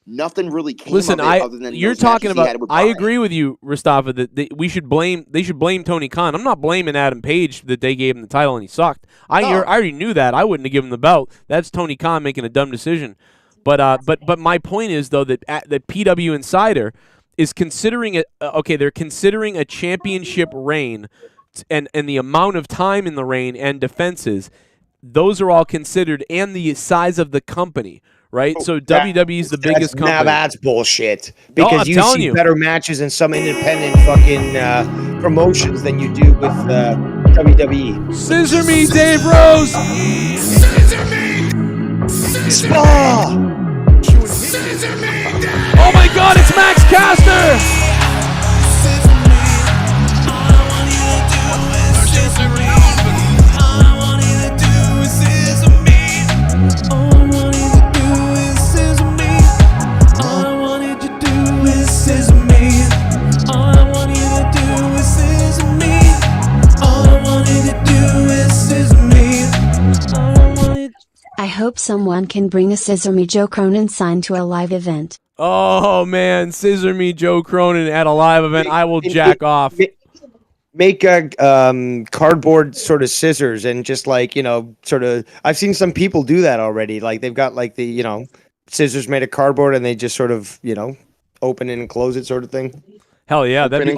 nothing really came of it other than you're talking about. I agree with you, Mustafa, that they should blame Tony Khan. I'm not blaming Adam Page that they gave him the title and he sucked. I already knew that. I wouldn't have given him the belt. That's Tony Khan making a dumb decision. But my point is though that PW Insider is considering it. They're considering a championship reign, and the amount of time in the reign and defenses. Those are all considered, and the size of the company. Right, so WWE is the biggest company. Now that's bullshit. Because you see better matches in some independent fucking promotions than you do with WWE. Scissor Me, Dave Rose. Scissor me! Spa! Scissor me! Oh my God, it's Max Caster. I hope someone can bring a Scissor Me Joe Cronin sign to a live event. Oh man, Scissor Me Joe Cronin at a live event. I will jack off. Make a cardboard sort of scissors and just sort of. I've seen some people do that already. Like they've got the scissors made of cardboard and they just sort of open it and close it sort of thing. Hell yeah! They're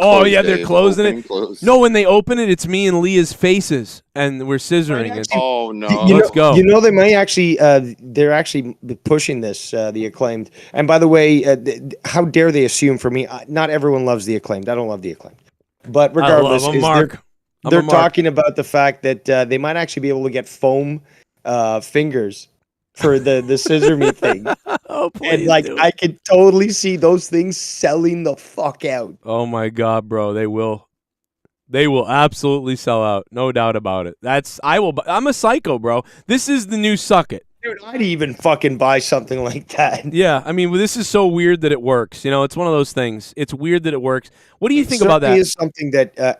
closing it. No, when they open it, it's me and Leah's faces, and we're scissoring it. Oh no! Let's go. They might actually. They're actually pushing this. The Acclaimed. And by the way, how dare they assume for me? Not everyone loves the Acclaimed. I don't love the Acclaimed. But regardless, I love them, Mark. They're talking about the fact that they might actually be able to get foam fingers for the Scissor Me thing. Oh, and like I could totally see those things selling the fuck out. Oh my god, bro, they will. They will absolutely sell out, no doubt about it. I'm a psycho, bro. This is the new suck it. Dude, I'd even fucking buy something like that. Yeah, I mean, this is so weird that it works. You know, it's one of those things. It's weird that it works. What do you think about that? It is something that,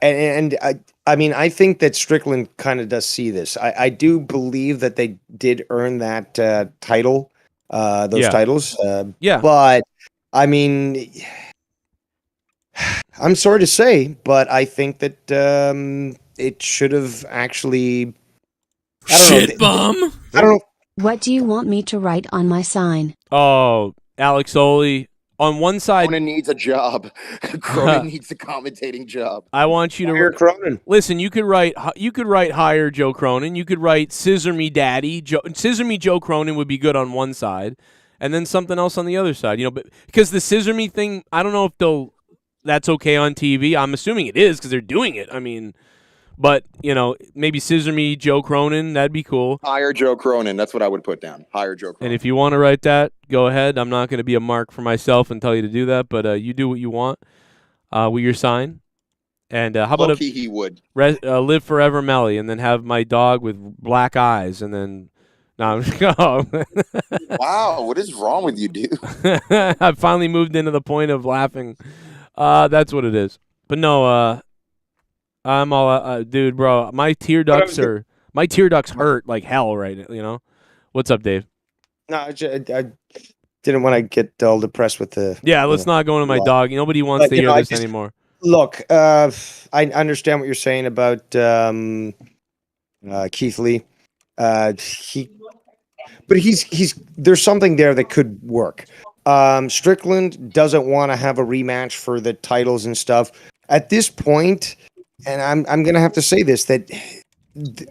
I mean, I think that Strickland kind of does see this. I do believe that they did earn that title, those titles. Yeah. But, I mean, I'm sorry to say, but I think that it should have actually... Shit bum. I don't know. What do you want me to write on my sign? Oh, Alex Oli. On one side... Cronin needs a job. Cronin needs a commentating job. I want you to... Hire Cronin. Listen, you could write hire Joe Cronin. You could write Scissor Me Daddy. Scissor Me Joe Cronin would be good on one side. And then something else on the other side. You know, but because the Scissor Me thing, I don't know if that's okay on TV. I'm assuming it is because they're doing it. I mean... But, you know, maybe Scissor Me, Joe Cronin, that'd be cool. Hire Joe Cronin. That's what I would put down. Hire Joe Cronin. And if you want to write that, go ahead. I'm not going to be a mark for myself and tell you to do that, but you do what you want with your sign. And how about he would. Live Forever Melly, and then have my dog with black eyes, and then... No, Wow, what is wrong with you, dude? I've finally moved into the point of laughing. That's what it is. But no, I'm all, dude, bro. My tear ducts hurt like hell right now. You know, what's up, Dave? No, I didn't want to get all depressed with the. Yeah, let's not go into my dog. Nobody wants to hear this anymore. Look, I understand what you're saying about Keith Lee. But he's there's something there that could work. Strickland doesn't want to have a rematch for the titles and stuff at this point. And I'm going to have to say this, that the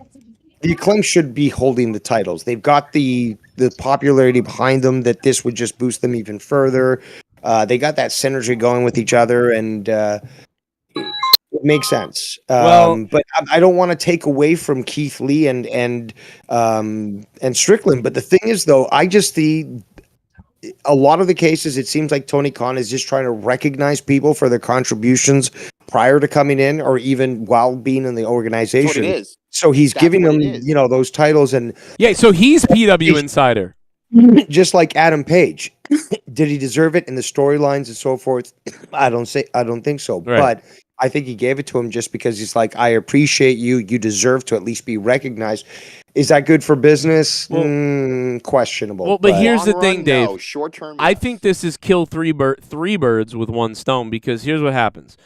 Acclaim should be holding the titles. They've got the popularity behind them that this would just boost them even further. They got that synergy going with each other, and it makes sense. But I don't want to take away from Keith Lee and Strickland. But the thing is, though, I just see a lot of the cases, it seems like Tony Khan is just trying to recognize people for their contributions prior to coming in or even while being in the organization. That's what it is. So he's giving them, those titles. And yeah, so he's PW Insider. Just like Adam Page. Did he deserve it in the storylines and so forth? I don't think so. Right. But I think he gave it to him just because he's like, I appreciate you. You deserve to at least be recognized. Is that good for business? Questionable. Well, but here's the thing, Dave. No. Short-term, I think this is kill three birds with one stone, because here's what happens.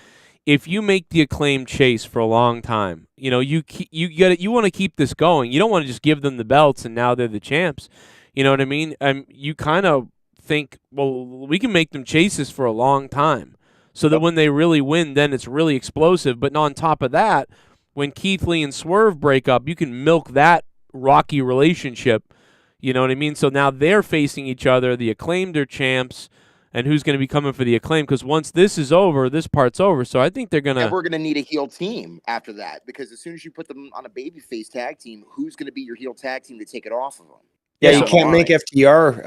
If you make the Acclaim chase for a long time, you want to keep this going. You don't want to just give them the belts and now they're the champs. You know what I mean? You kind of think, well, we can make them chases for a long time, so that when they really win, then it's really explosive. But on top of that, when Keith Lee and Swerve break up, you can milk that rocky relationship. You know what I mean? So now they're facing each other. The Acclaimed are champs. And who's going to be coming for the Acclaim? Because once this is over, this part's over. So I think they're going to... And we're going to need a heel team after that. Because as soon as you put them on a babyface tag team, who's going to be your heel tag team to take it off of them? Yeah, you can't make FTR.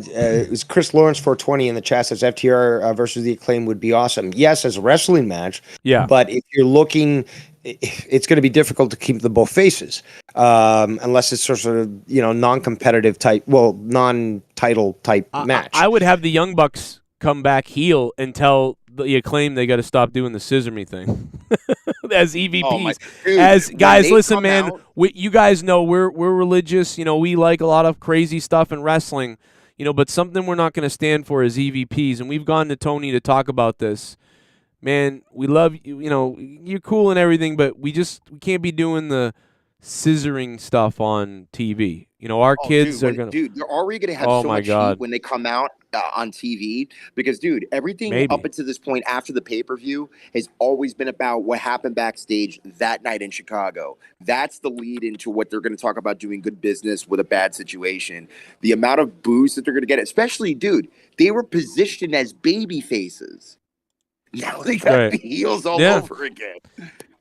It was Chris Lawrence 420 in the chat says FTR versus the Acclaim would be awesome. Yes, as a wrestling match. Yeah. But if you're looking... It's going to be difficult to keep them both faces, unless it's sort of non-competitive type, non-title type match. I would have the Young Bucks come back heel and tell the Acclaim they got to stop doing the Scissor Me thing as EVPs. As guys, listen, man, you guys know we're religious. We like a lot of crazy stuff in wrestling. But something we're not going to stand for is EVPs, and we've gone to Tony to talk about this. Man, we love you. You're cool and everything, but we can't be doing the scissoring stuff on TV. Our kids are gonna. Dude, they're already gonna have so much heat when they come out on TV, because, dude, everything up until this point after the pay-per-view has always been about what happened backstage that night in Chicago. That's the lead into what they're going to talk about doing good business with a bad situation. The amount of boost that they're going to get, especially, dude, they were positioned as baby faces. Now they got the heels all over again.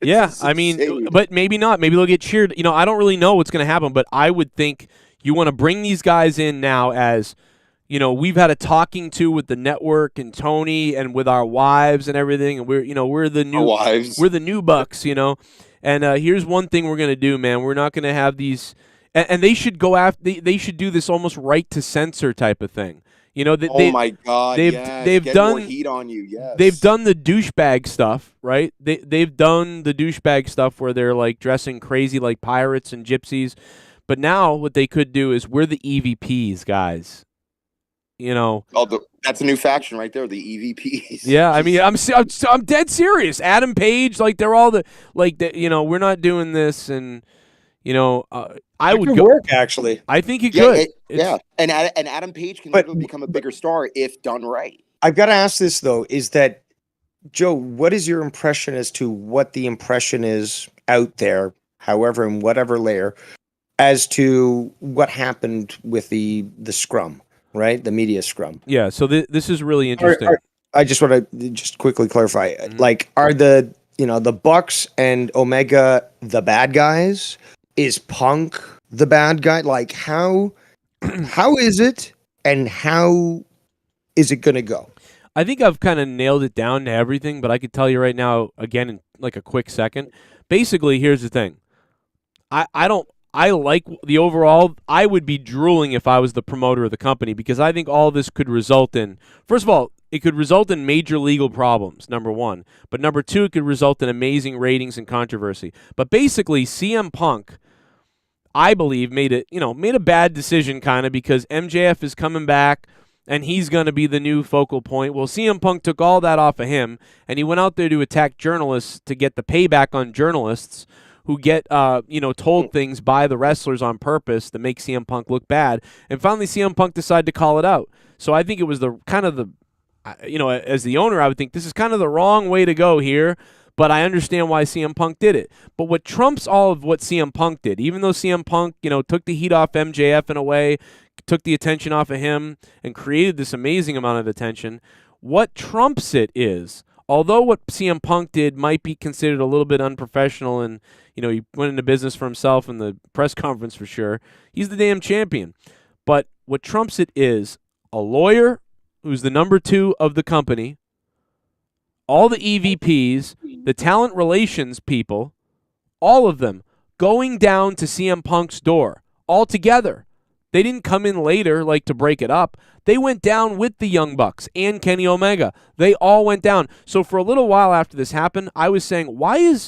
Yeah, It's I mean, insane. but maybe not. Maybe they'll get cheered. I don't really know what's going to happen, but I would think you want to bring these guys in now as, we've had a talking to with the network and Tony and with our wives and everything, and we're the new wives. we're the new bucks, And here's one thing we're going to do, man. We're not going to have these, and they should go after. They should do this almost right to censor type of thing. Oh my God! they've Get done more heat on you. Yes, they've done the douchebag stuff, right? They've done the douchebag stuff where they're like dressing crazy like pirates and gypsies, but now what they could do is we're the EVPs, guys. That's a new faction right there, the EVPs. Yeah, I mean, I'm dead serious. Adam Page, like they're all we're not doing this, and I would go work actually. I think it could. And Adam Page can literally become a bigger star if done right. I've got to ask this though: is that Joe? What is your impression as to what the impression is out there, however, in whatever layer, as to what happened with the scrum, right? The media scrum. Yeah. So this is really interesting. I just want to just quickly clarify. Mm-hmm. Like, are the Bucks and Omega the bad guys? Is Punk the bad guy? Like, how is it, and how is it going to go? I think I've kind of nailed it down to everything, but I could tell you right now, again, in like a quick second. Basically, here's the thing. I like the overall. I would be drooling if I was the promoter of the company, because I think all this could result in, first of all, it could result in major legal problems, number one. But number two, it could result in amazing ratings and controversy. But basically, CM Punk, I believe, made a bad decision kind of, because MJF is coming back and he's going to be the new focal point. Well, CM Punk took all that off of him, and he went out there to attack journalists to get the payback on journalists who get told things by the wrestlers on purpose to make CM Punk look bad. And finally, CM Punk decided to call it out. So I think it was as the owner, I would think this is kind of the wrong way to go here. But I understand why CM Punk did it. But what trumps all of what CM Punk did, even though CM Punk, took the heat off MJF in a way, took the attention off of him, and created this amazing amount of attention, what trumps it is, although what CM Punk did might be considered a little bit unprofessional, and, he went into business for himself in the press conference for sure, he's the damn champion. But what trumps it is a lawyer who's the number 2 of the company, all the EVPs, the talent relations people, all of them going down to CM Punk's door all together. They didn't come in later like to break it up. They went down with the Young Bucks and Kenny Omega. They all went down. So for a little while after this happened, I was saying, why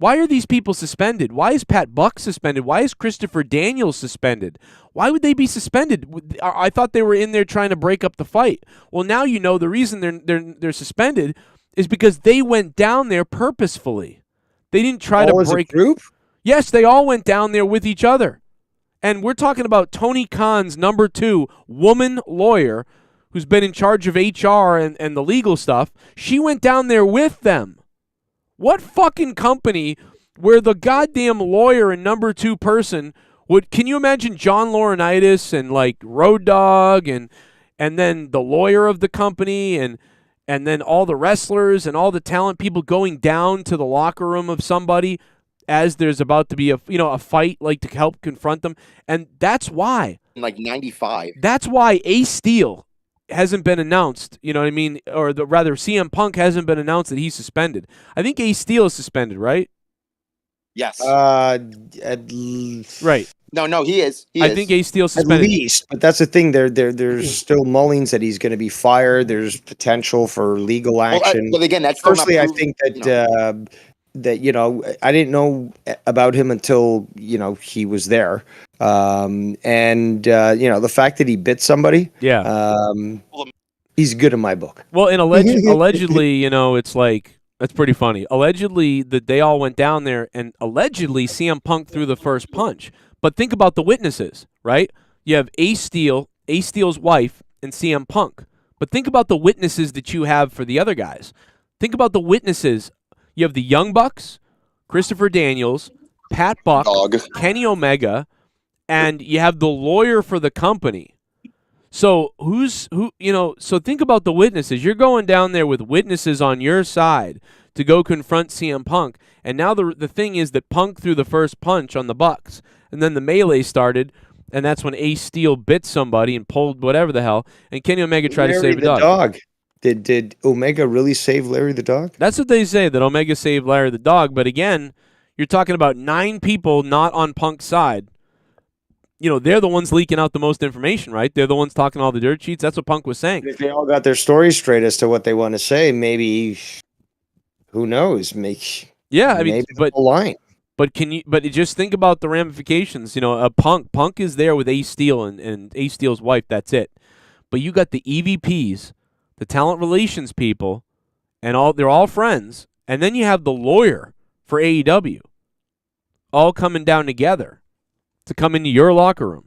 are these people suspended? Why is Pat Buck suspended? Why is Christopher Daniels suspended? Why would they be suspended? I thought they were in there trying to break up the fight. Well, now the reason they're suspended is because they went down there purposefully. They didn't try to break. As a group? Yes, they all went down there with each other. And we're talking about Tony Khan's number 2 woman lawyer who's been in charge of HR and the legal stuff. She went down there with them. What fucking company where the goddamn lawyer and number 2 person can you imagine John Laurinaitis and like Road Dogg and then the lawyer of the company and then all the wrestlers and all the talent people going down to the locker room of somebody as there's about to be a fight, like to help confront them. And that's why. Like 95. That's why Ace Steel hasn't been announced, you know what I mean? Or rather, CM Punk hasn't been announced that he's suspended. I think Ace Steel is suspended, right? Yes. Right. No, he is. I think Ace Steel suspended. At least, but that's the thing. There's still mullings that he's going to be fired. There's potential for legal action. But again, that's personally, I think that I didn't know about him until he was there, the fact that he bit somebody, he's good in my book. Well, and allegedly, it's like. That's pretty funny. Allegedly, that they all went down there, and allegedly CM Punk threw the first punch. But think about the witnesses, right? You have Ace Steel's wife, and CM Punk. But think about the witnesses that you have for the other guys. Think about the witnesses. You have the Young Bucks, Christopher Daniels, Pat Buck, Kenny Omega, and you have the lawyer for the company. So who? So think about the witnesses. You're going down there with witnesses on your side to go confront CM Punk, and now the thing is that Punk threw the first punch on the Bucks, and then the melee started, and that's when Ace Steel bit somebody and pulled whatever the hell, and Kenny Omega tried to save a dog. Did Omega really save Larry the Dog? That's what they say, that Omega saved Larry the Dog, but again, you're talking about 9 people not on Punk's side. They're the ones leaking out the most information, right? They're the ones talking all the dirt sheets. That's what Punk was saying. If they all got their stories straight as to what they want to say, maybe, who knows? But line. But just think about the ramifications. Punk is there with Ace Steel and Ace Steel's wife. That's it. But you got the EVPs, the talent relations people, and they're all friends. And then you have the lawyer for AEW, all coming down together to come into your locker room.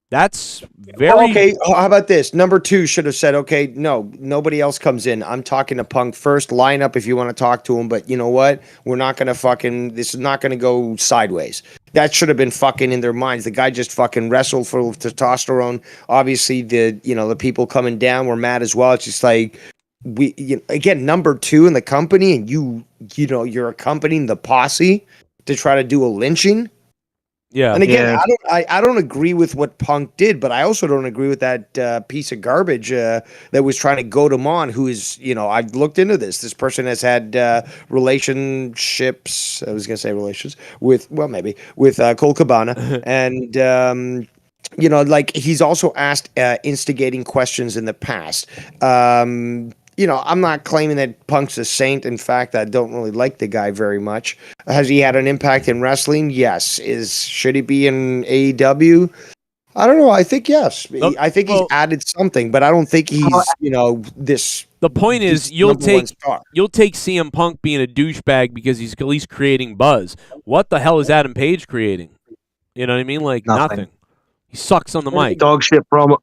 That's very... Okay, how about this? Number 2 should have said, okay, no, nobody else comes in. I'm talking to Punk first. Line up if you want to talk to him, but you know what? We're not going to this is not going to go sideways. That should have been fucking in their minds. The guy just fucking wrestled for testosterone. Obviously, the people coming down were mad as well. It's just like, again, number 2 in the company, and you're accompanying the posse to try to do a lynching. Yeah, and again, I don't agree with what Punk did, but I also don't agree with that piece of garbage that was trying to goad him on. Who is, I've looked into this. This person has had relationships. I was going to say relations with Cole Cabana, and he's also asked instigating questions in the past. I'm not claiming that Punk's a saint. In fact, I don't really like the guy very much. Has he had an impact in wrestling? Yes. Should he be in AEW? I don't know. I think yes. I think he's added something, but I don't think he's, this. The point is, you'll take CM Punk being a douchebag because he's at least creating buzz. What the hell is Adam Page creating? You know what I mean? Like nothing. He sucks on the mic. Dog shit promo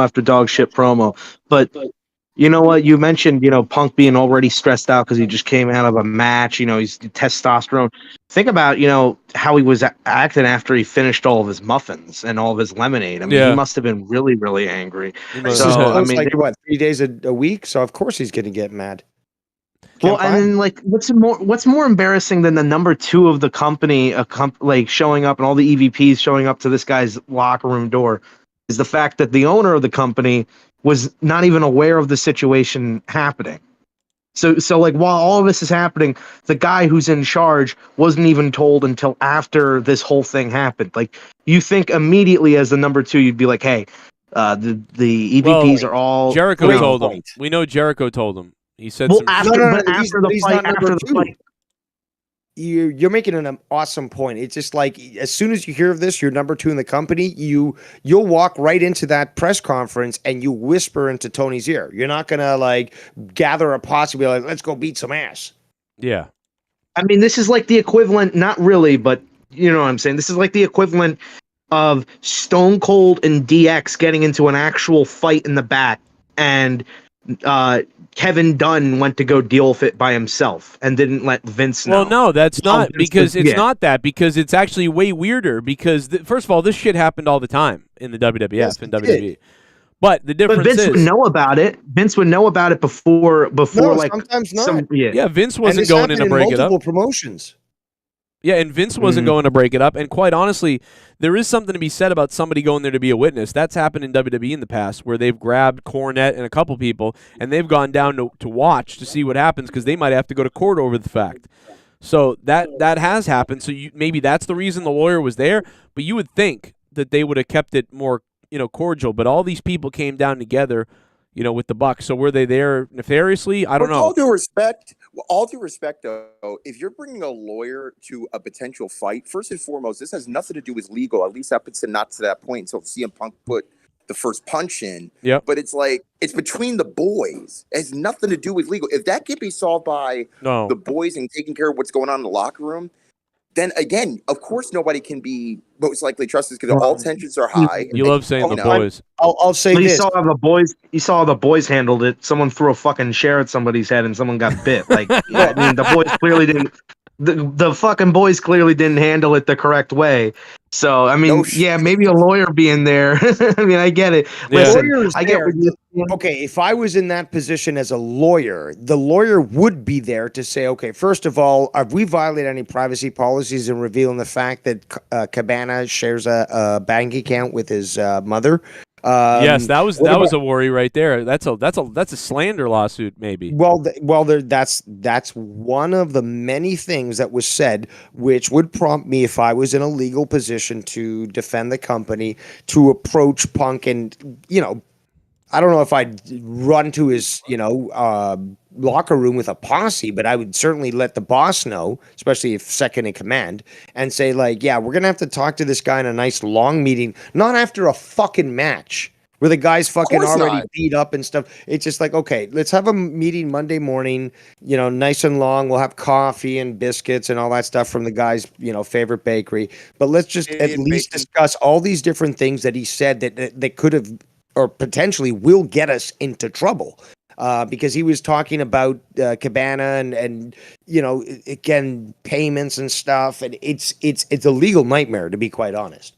after dog shit promo. But you know what? You mentioned, Punk being already stressed out because he just came out of a match. He's testosterone. Think about, how he was acting after he finished all of his muffins and all of his lemonade. I mean, he must have been really, really angry. So, I mean, like, 3 days a week? So, of course, he's going to get mad. And then, what's more embarrassing than the number 2 of the company, showing up and all the EVPs showing up to this guy's locker room door is the fact that the owner of the company was not even aware of the situation happening. So while all of this is happening, the guy who's in charge wasn't even told until after this whole thing happened. Like, you think immediately as the number 2, you'd be like, hey, the EVPs are all... Jericho told him. We know Jericho told him. He said after the fight. You're making an awesome point. It's just like, as soon as you hear of this, you're number 2 in the company, you'll walk right into that press conference and you whisper into Tony's ear. You're not gonna gather a posse and be like, let's go beat some ass. Yeah. I mean, this is like the equivalent, not really, but you know what I'm saying? This is like the equivalent of Stone Cold and DX getting into an actual fight in the back, and Kevin Dunn went to go deal with it by himself and didn't let Vince know. Well, no, that's not, because it's not that, because it's actually way weirder, because first of all, this shit happened all the time in the WWF and WWE. But the difference is... Vince would know about it. Vince would know about it before sometimes not. Yeah, Vince wasn't going in to break it up. Multiple promotions. Yeah, and Vince wasn't going to break it up. And quite honestly, there is something to be said about somebody going there to be a witness. That's happened in WWE in the past, where they've grabbed Cornette and a couple people, and they've gone down to watch to see what happens, because they might have to go to court over the fact. So that has happened. So maybe that's the reason the lawyer was there. But you would think that they would have kept it more, cordial. But all these people came down together, with the Bucks. So were they there nefariously? I don't know. All due respect, though, if you're bringing a lawyer to a potential fight, first and foremost, this has nothing to do with legal, at least up to not to that point. So CM Punk put the first punch in. Yep. But it's like, it's between the boys. It has nothing to do with legal. If that can be solved by the boys and taking care of what's going on in the locker room, then again, of course, nobody can be most likely trusted because all tensions are high. You love saying the boys. I'll say this. You saw how the boys handled it. Someone threw a fucking chair at somebody's head and someone got bit. I mean, the boys clearly didn't. The fucking boys clearly didn't handle it the correct way. So I mean, No shit. yeah, maybe a lawyer being there. I mean, I get it. Yeah. Listen, Lawyers I get there. what you're saying. Okay, if I was in that position as a lawyer, the lawyer would be there to say, okay, first of all, have we violated any privacy policies in revealing the fact that Cabana shares a bank account with his mother? Yes, that was what a worry right there. That's a slander lawsuit, maybe. That's one of the many things that was said, which would prompt me, if I was in a legal position to defend the company, to approach Punk and, I don't know if I'd run to his, locker room with a posse, but I would certainly let the boss know, especially if second in command, and say, like, yeah, we're going to have to talk to this guy in a nice long meeting, not after a fucking match where the guy's fucking course already not. beat up and stuff. It's just like, okay, let's have a meeting Monday morning, nice and long. We'll have coffee and biscuits and all that stuff from the guy's, favorite bakery. But let's just at Indian least bacon. discuss all these different things that he said that could have or potentially will get us into trouble. Because he was talking about Cabana and again, payments and stuff, and it's a legal nightmare, to be quite honest.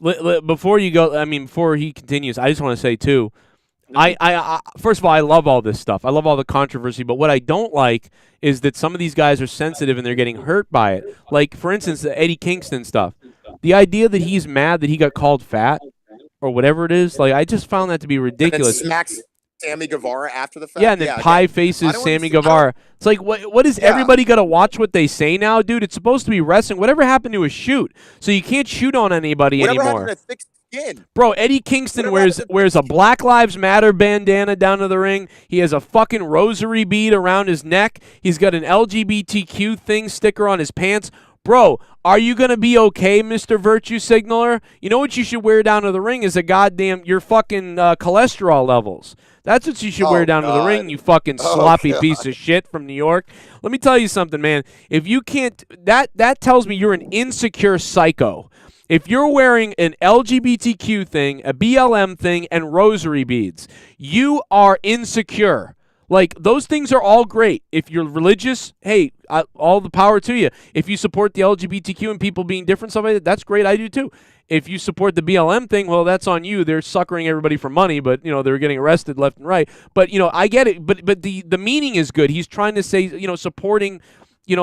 Before you go, before he continues, I just want to say too, I first of all, I love all this stuff. I love all the controversy, but what I don't like is that some of these guys are sensitive and they're getting hurt by it. Like, for instance, the Eddie Kingston stuff. The idea that he's mad that he got called fat or whatever it is, like, I just found that to be ridiculous. And then smacks Sammy Guevara after the fact. Yeah, and then pie faces Sammy Guevara. It's like, what is everybody got to watch what they say now, dude? It's supposed to be wrestling. Whatever happened to a shoot? So you can't shoot on anybody Whatever anymore. happened to thick skin? Bro, Eddie Kingston wears a Black Lives Matter bandana down to the ring. He has a fucking rosary bead around his neck. He's got an LGBTQ thing sticker on his pants. Bro, are you going to be okay, Mr. Virtue Signaler? You know what you should wear down to the ring is your fucking cholesterol levels. That's what you should wear down to the ring, you fucking sloppy piece of shit from New York. Let me tell you something, man. If you can't, that tells me you're an insecure psycho. If you're wearing an LGBTQ thing, a BLM thing, and rosary beads, you are insecure. Like, those things are all great. If you're religious, hey, all the power to you. If you support the LGBTQ and people being different, stuff like that, that's great. I do too. If you support the BLM thing, well, that's on you. They're suckering everybody for money, but, they're getting arrested left and right. But, I get it. But the meaning is good. He's trying to say, supporting,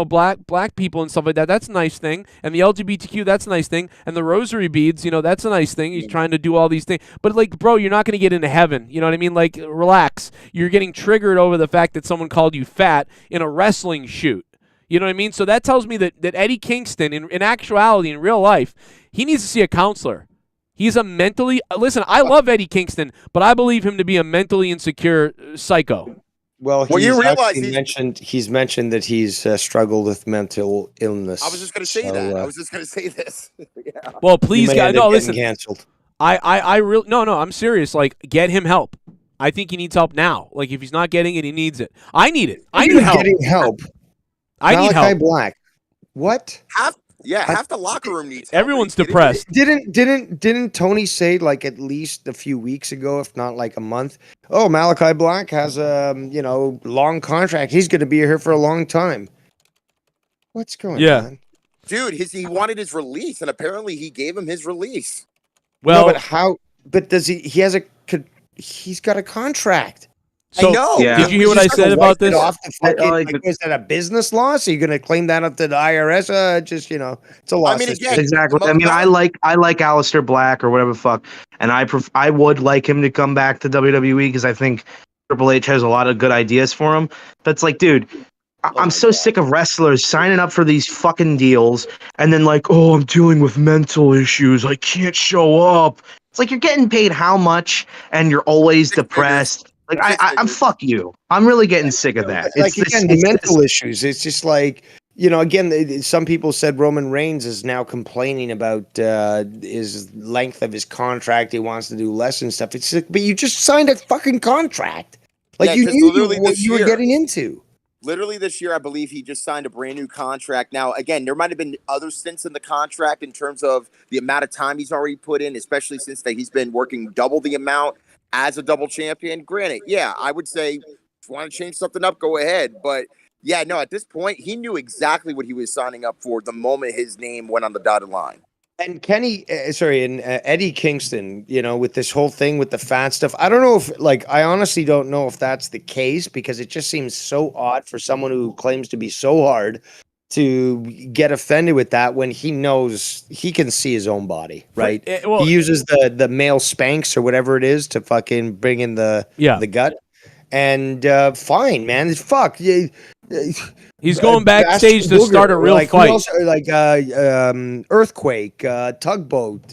black people and stuff like that. That's a nice thing. And the LGBTQ, that's a nice thing. And the rosary beads, that's a nice thing. He's trying to do all these things. But, like, bro, you're not going to get into heaven. You know what I mean? Like, relax. You're getting triggered over the fact that someone called you fat in a wrestling shoot. You know what I mean? So that tells me that Eddie Kingston, in actuality, in real life, he needs to see a counselor. He's a mentally... Listen, I love Eddie Kingston, but I believe him to be a mentally insecure psycho. Well, you realize he's mentioned that he's struggled with mental illness. I was just going to say that. I was just going to say this. Yeah. Well, please, guys, no, listen. Canceled. I really... No, I'm serious. Like, get him help. I think he needs help now. Like, if he's not getting it, he needs it. I need it. I need help. Getting help. I need help. Black. What? Half the locker room needs help. Everyone's depressed. Didn't Tony say, like, at least a few weeks ago, if not like a month? Oh, Malachi Black has a long contract. He's going to be here for a long time. What's going on? Dude, he wanted his release, and apparently he gave him his release. Well, no, but how? But does he? He's got a contract. So, I know. Yeah. Did you hear what I said about this? Is that a business loss? Are you going to claim that up to the IRS? It's a loss. I mean, again, exactly. I mean, I like Aleister Black or whatever the fuck, and I would like him to come back to WWE because I think Triple H has a lot of good ideas for him. But it's like, dude, I'm so sick of wrestlers signing up for these fucking deals and then like, oh, I'm dealing with mental issues. I can't show up. It's like you're getting paid how much, and you're always depressed. Like I'm fuck you. I'm really getting sick of that. Like, again, the mental issues. It's just like, again, some people said Roman Reigns is now complaining about his length of his contract. He wants to do less and stuff. It's like, but you just signed a fucking contract. Like, you knew what you were getting into. Literally this year, I believe he just signed a brand new contract. Now, again, there might have been other stints in the contract in terms of the amount of time he's already put in, especially since that he's been working double the amount as a double champion. Granted, yeah, I would say if you want to change something up, go ahead. But yeah, no, at this point, he knew exactly what he was signing up for the moment his name went on the dotted line. And Kenny, and Eddie Kingston, with this whole thing with the fat stuff. I don't know if, I honestly don't know if that's the case, because it just seems so odd for someone who claims to be so hard to get offended with that when he knows he can see his own body, right? He uses the male Spanx or whatever it is to fucking bring in the gut. And fine, man. It's fuck. He's going backstage to start a real fight. Who else, Earthquake, Tugboat.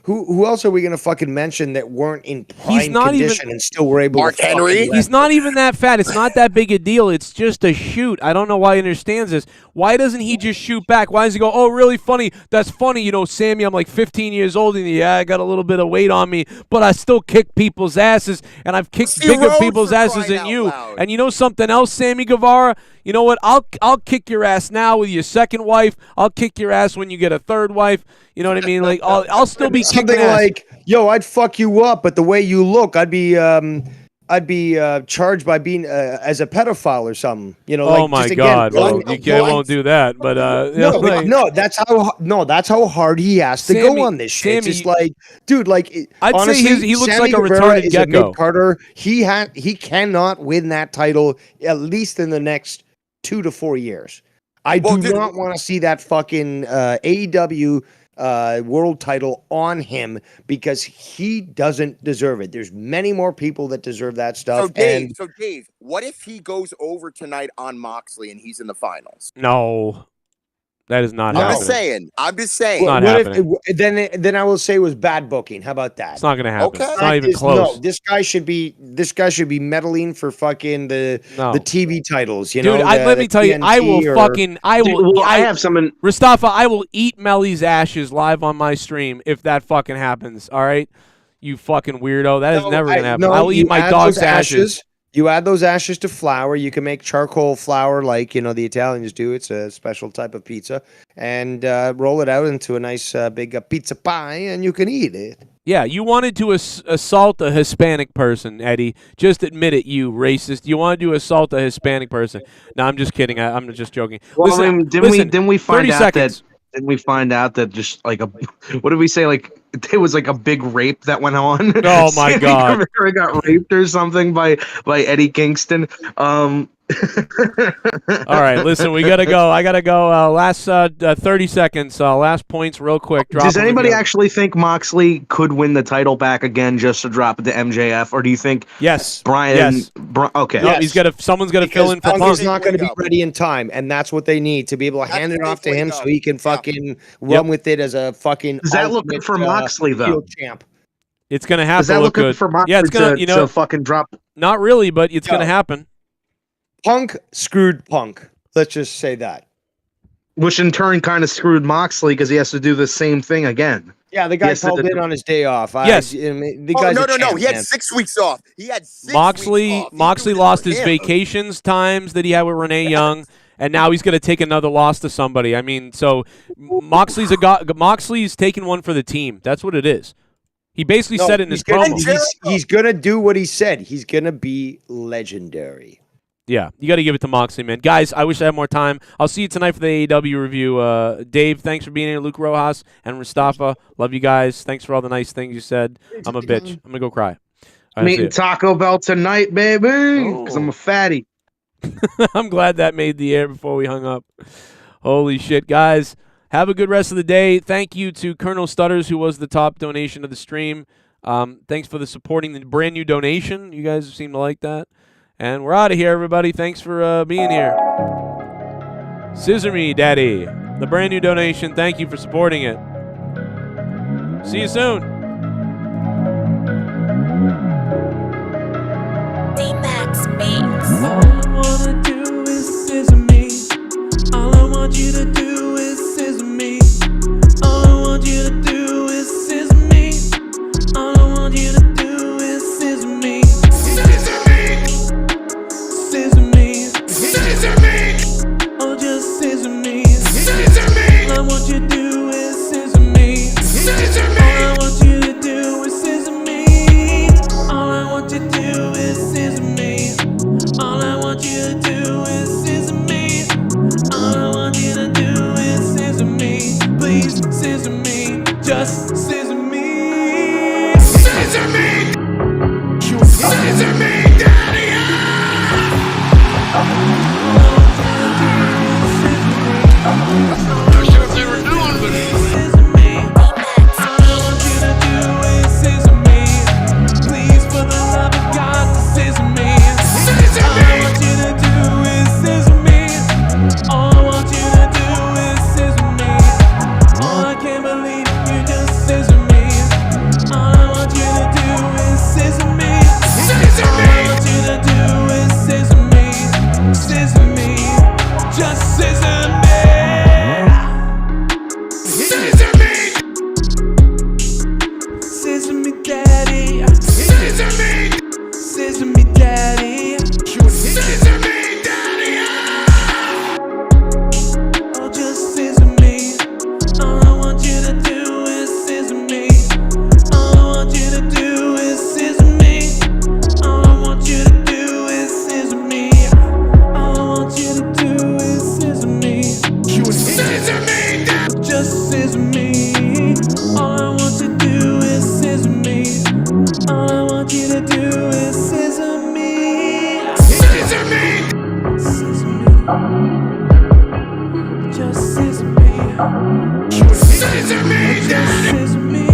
Who else are we gonna fucking mention that weren't in prime condition and still were able Mark to Henry? He's not even that fat. It's not that big a deal. It's just a shoot. I don't know why he understands this. Why doesn't he just shoot back? Why does he go, oh, really funny? That's funny. Sammy, I'm like 15 years old, and yeah, I got a little bit of weight on me, but I still kick people's asses, and I've kicked bigger people's asses than you. Loud. And you know something else, Sammy Guevara? You know what? I'll kick your ass now with your second wife. I'll kick your ass when you get a third wife. You know what I mean? Like I'll still be kicking something ass. Like, yo, I'd fuck you up, but the way you look, I'd be charged by being as a pedophile or something. Oh my God! Well, you won't do that. But that's how hard he has to go on this shit. It's just like, dude, I'd honestly, say he looks Sammy like a Guevara retarded is gecko. a mid-carder. He cannot win that title at least in the next 2 to 4 years. I do not want to see that fucking AEW world title on him, because he doesn't deserve it. There's many more people that deserve that stuff. So Dave, what if he goes over tonight on Moxley and he's in the finals? No. That is not happening. I'm just saying. Not happening. Then I will say it was bad booking. How about that? It's not going to happen. Okay. It's not even close. No, this guy should be meddling for fucking the TV titles. Dude, let me tell you, I have someone. Mustafa, I will eat Melly's ashes live on my stream if that fucking happens. All right, you fucking weirdo. That is never gonna happen. I will eat my dog's ashes. You add those ashes to flour. You can make charcoal flour like, the Italians do. It's a special type of pizza. And roll it out into a nice big pizza pie, and you can eat it. Yeah, you wanted to assault a Hispanic person, Eddie. Just admit it, you racist. You wanted to assault a Hispanic person. No, I'm just kidding. I'm just joking. Well, didn't we find out that just like what did we say? Like, it was like a big rape that went on. Oh my God! Guevara got raped or something by Eddie Kingston. All right, listen, we gotta go. I gotta go. Last 30 seconds. Last points, real quick. Does anybody actually think Moxley could win the title back again just to drop it to MJF, or do you think? Yes, Brian. Yes. Okay. No, someone's ggot to fill in for Punk. Punk. Is not going to be ready in time, and that's what they need to be able to hand it off to him so he can fucking run with it as a fucking. Is that looking for Moxley though? Champ. It's gonna happen. Is that looking for Moxley? Yeah, it's gonna. To fucking drop. Not really, but it's gonna happen. Punk screwed Punk. Let's just say that. Which in turn kind of screwed Moxley because he has to do the same thing again. Yeah, the guy called in on his day off. Yes. The guy's no. He had 6 weeks off. Moxley lost his vacations times that he had with Renee Young, and now he's going to take another loss to somebody. I mean, so Moxley's taking one for the team. That's what it is. He basically said it in his promo. He's going to do what he said. He's going to be legendary. Yeah, you got to give it to Moxley, man. Guys, I wish I had more time. I'll see you tonight for the AEW review. Dave, thanks for being here. Luke Rojas and Mustafa, love you guys. Thanks for all the nice things you said. I'm a bitch. I'm going to go cry. I'm eating Taco Bell tonight, baby, because I'm a fatty. I'm glad that made the air before we hung up. Holy shit, guys. Have a good rest of the day. Thank you to Colonel Stutters, who was the top donation of the stream. Thanks for supporting the brand new donation. You guys seem to like that. And we're out of here, everybody. Thanks for being here. Scissor Me, Daddy. The brand new donation. Thank you for supporting it. See you soon. D-Max Beats. All I wanna do is scissor me. All I want you to do is scissor me. All I want you to do is scissor me. All I want you to do is scissor me. Scissor me! Scissor me. Scissor me! Oh, just scissor me. Scissor me! All I want you to do is scissor me. Scissor All me! I want you to do is scissor me. All I want you to do is scissor me. All I want you to do is scissor me. All I want you to do is scissor me. Please scissor me. Just scissor me. Scissor me. Scissor me, daddy. Not sure if they were doing, but Scissor me. All I want you to do is scissor me. Please, for the love of God, scissor me. Scissor All I me. want you to do is scissor me. All I want you to do is scissor me. Oh, I can't believe you just scissor me. All I want you to do is scissor me. Scissor All I me. want you to do is scissor me. Scissor me. Just scissor me. Scissor me. Scissor me, daddy. Scissor me. Scissor me, daddy. Scissor me, daddy. Oh, just scissor me. All I want you to do is scissor me. All I want you to do is scissor me. All I want you to do is scissor me. All I want you to do is scissor me. Scissor me, daddy. Just scissor me. All I want you to do is scissor me. All I want you to do is scissor me. Scissor me. Scissor me. Just scissor me. Scissor me, daddy. Scissor me.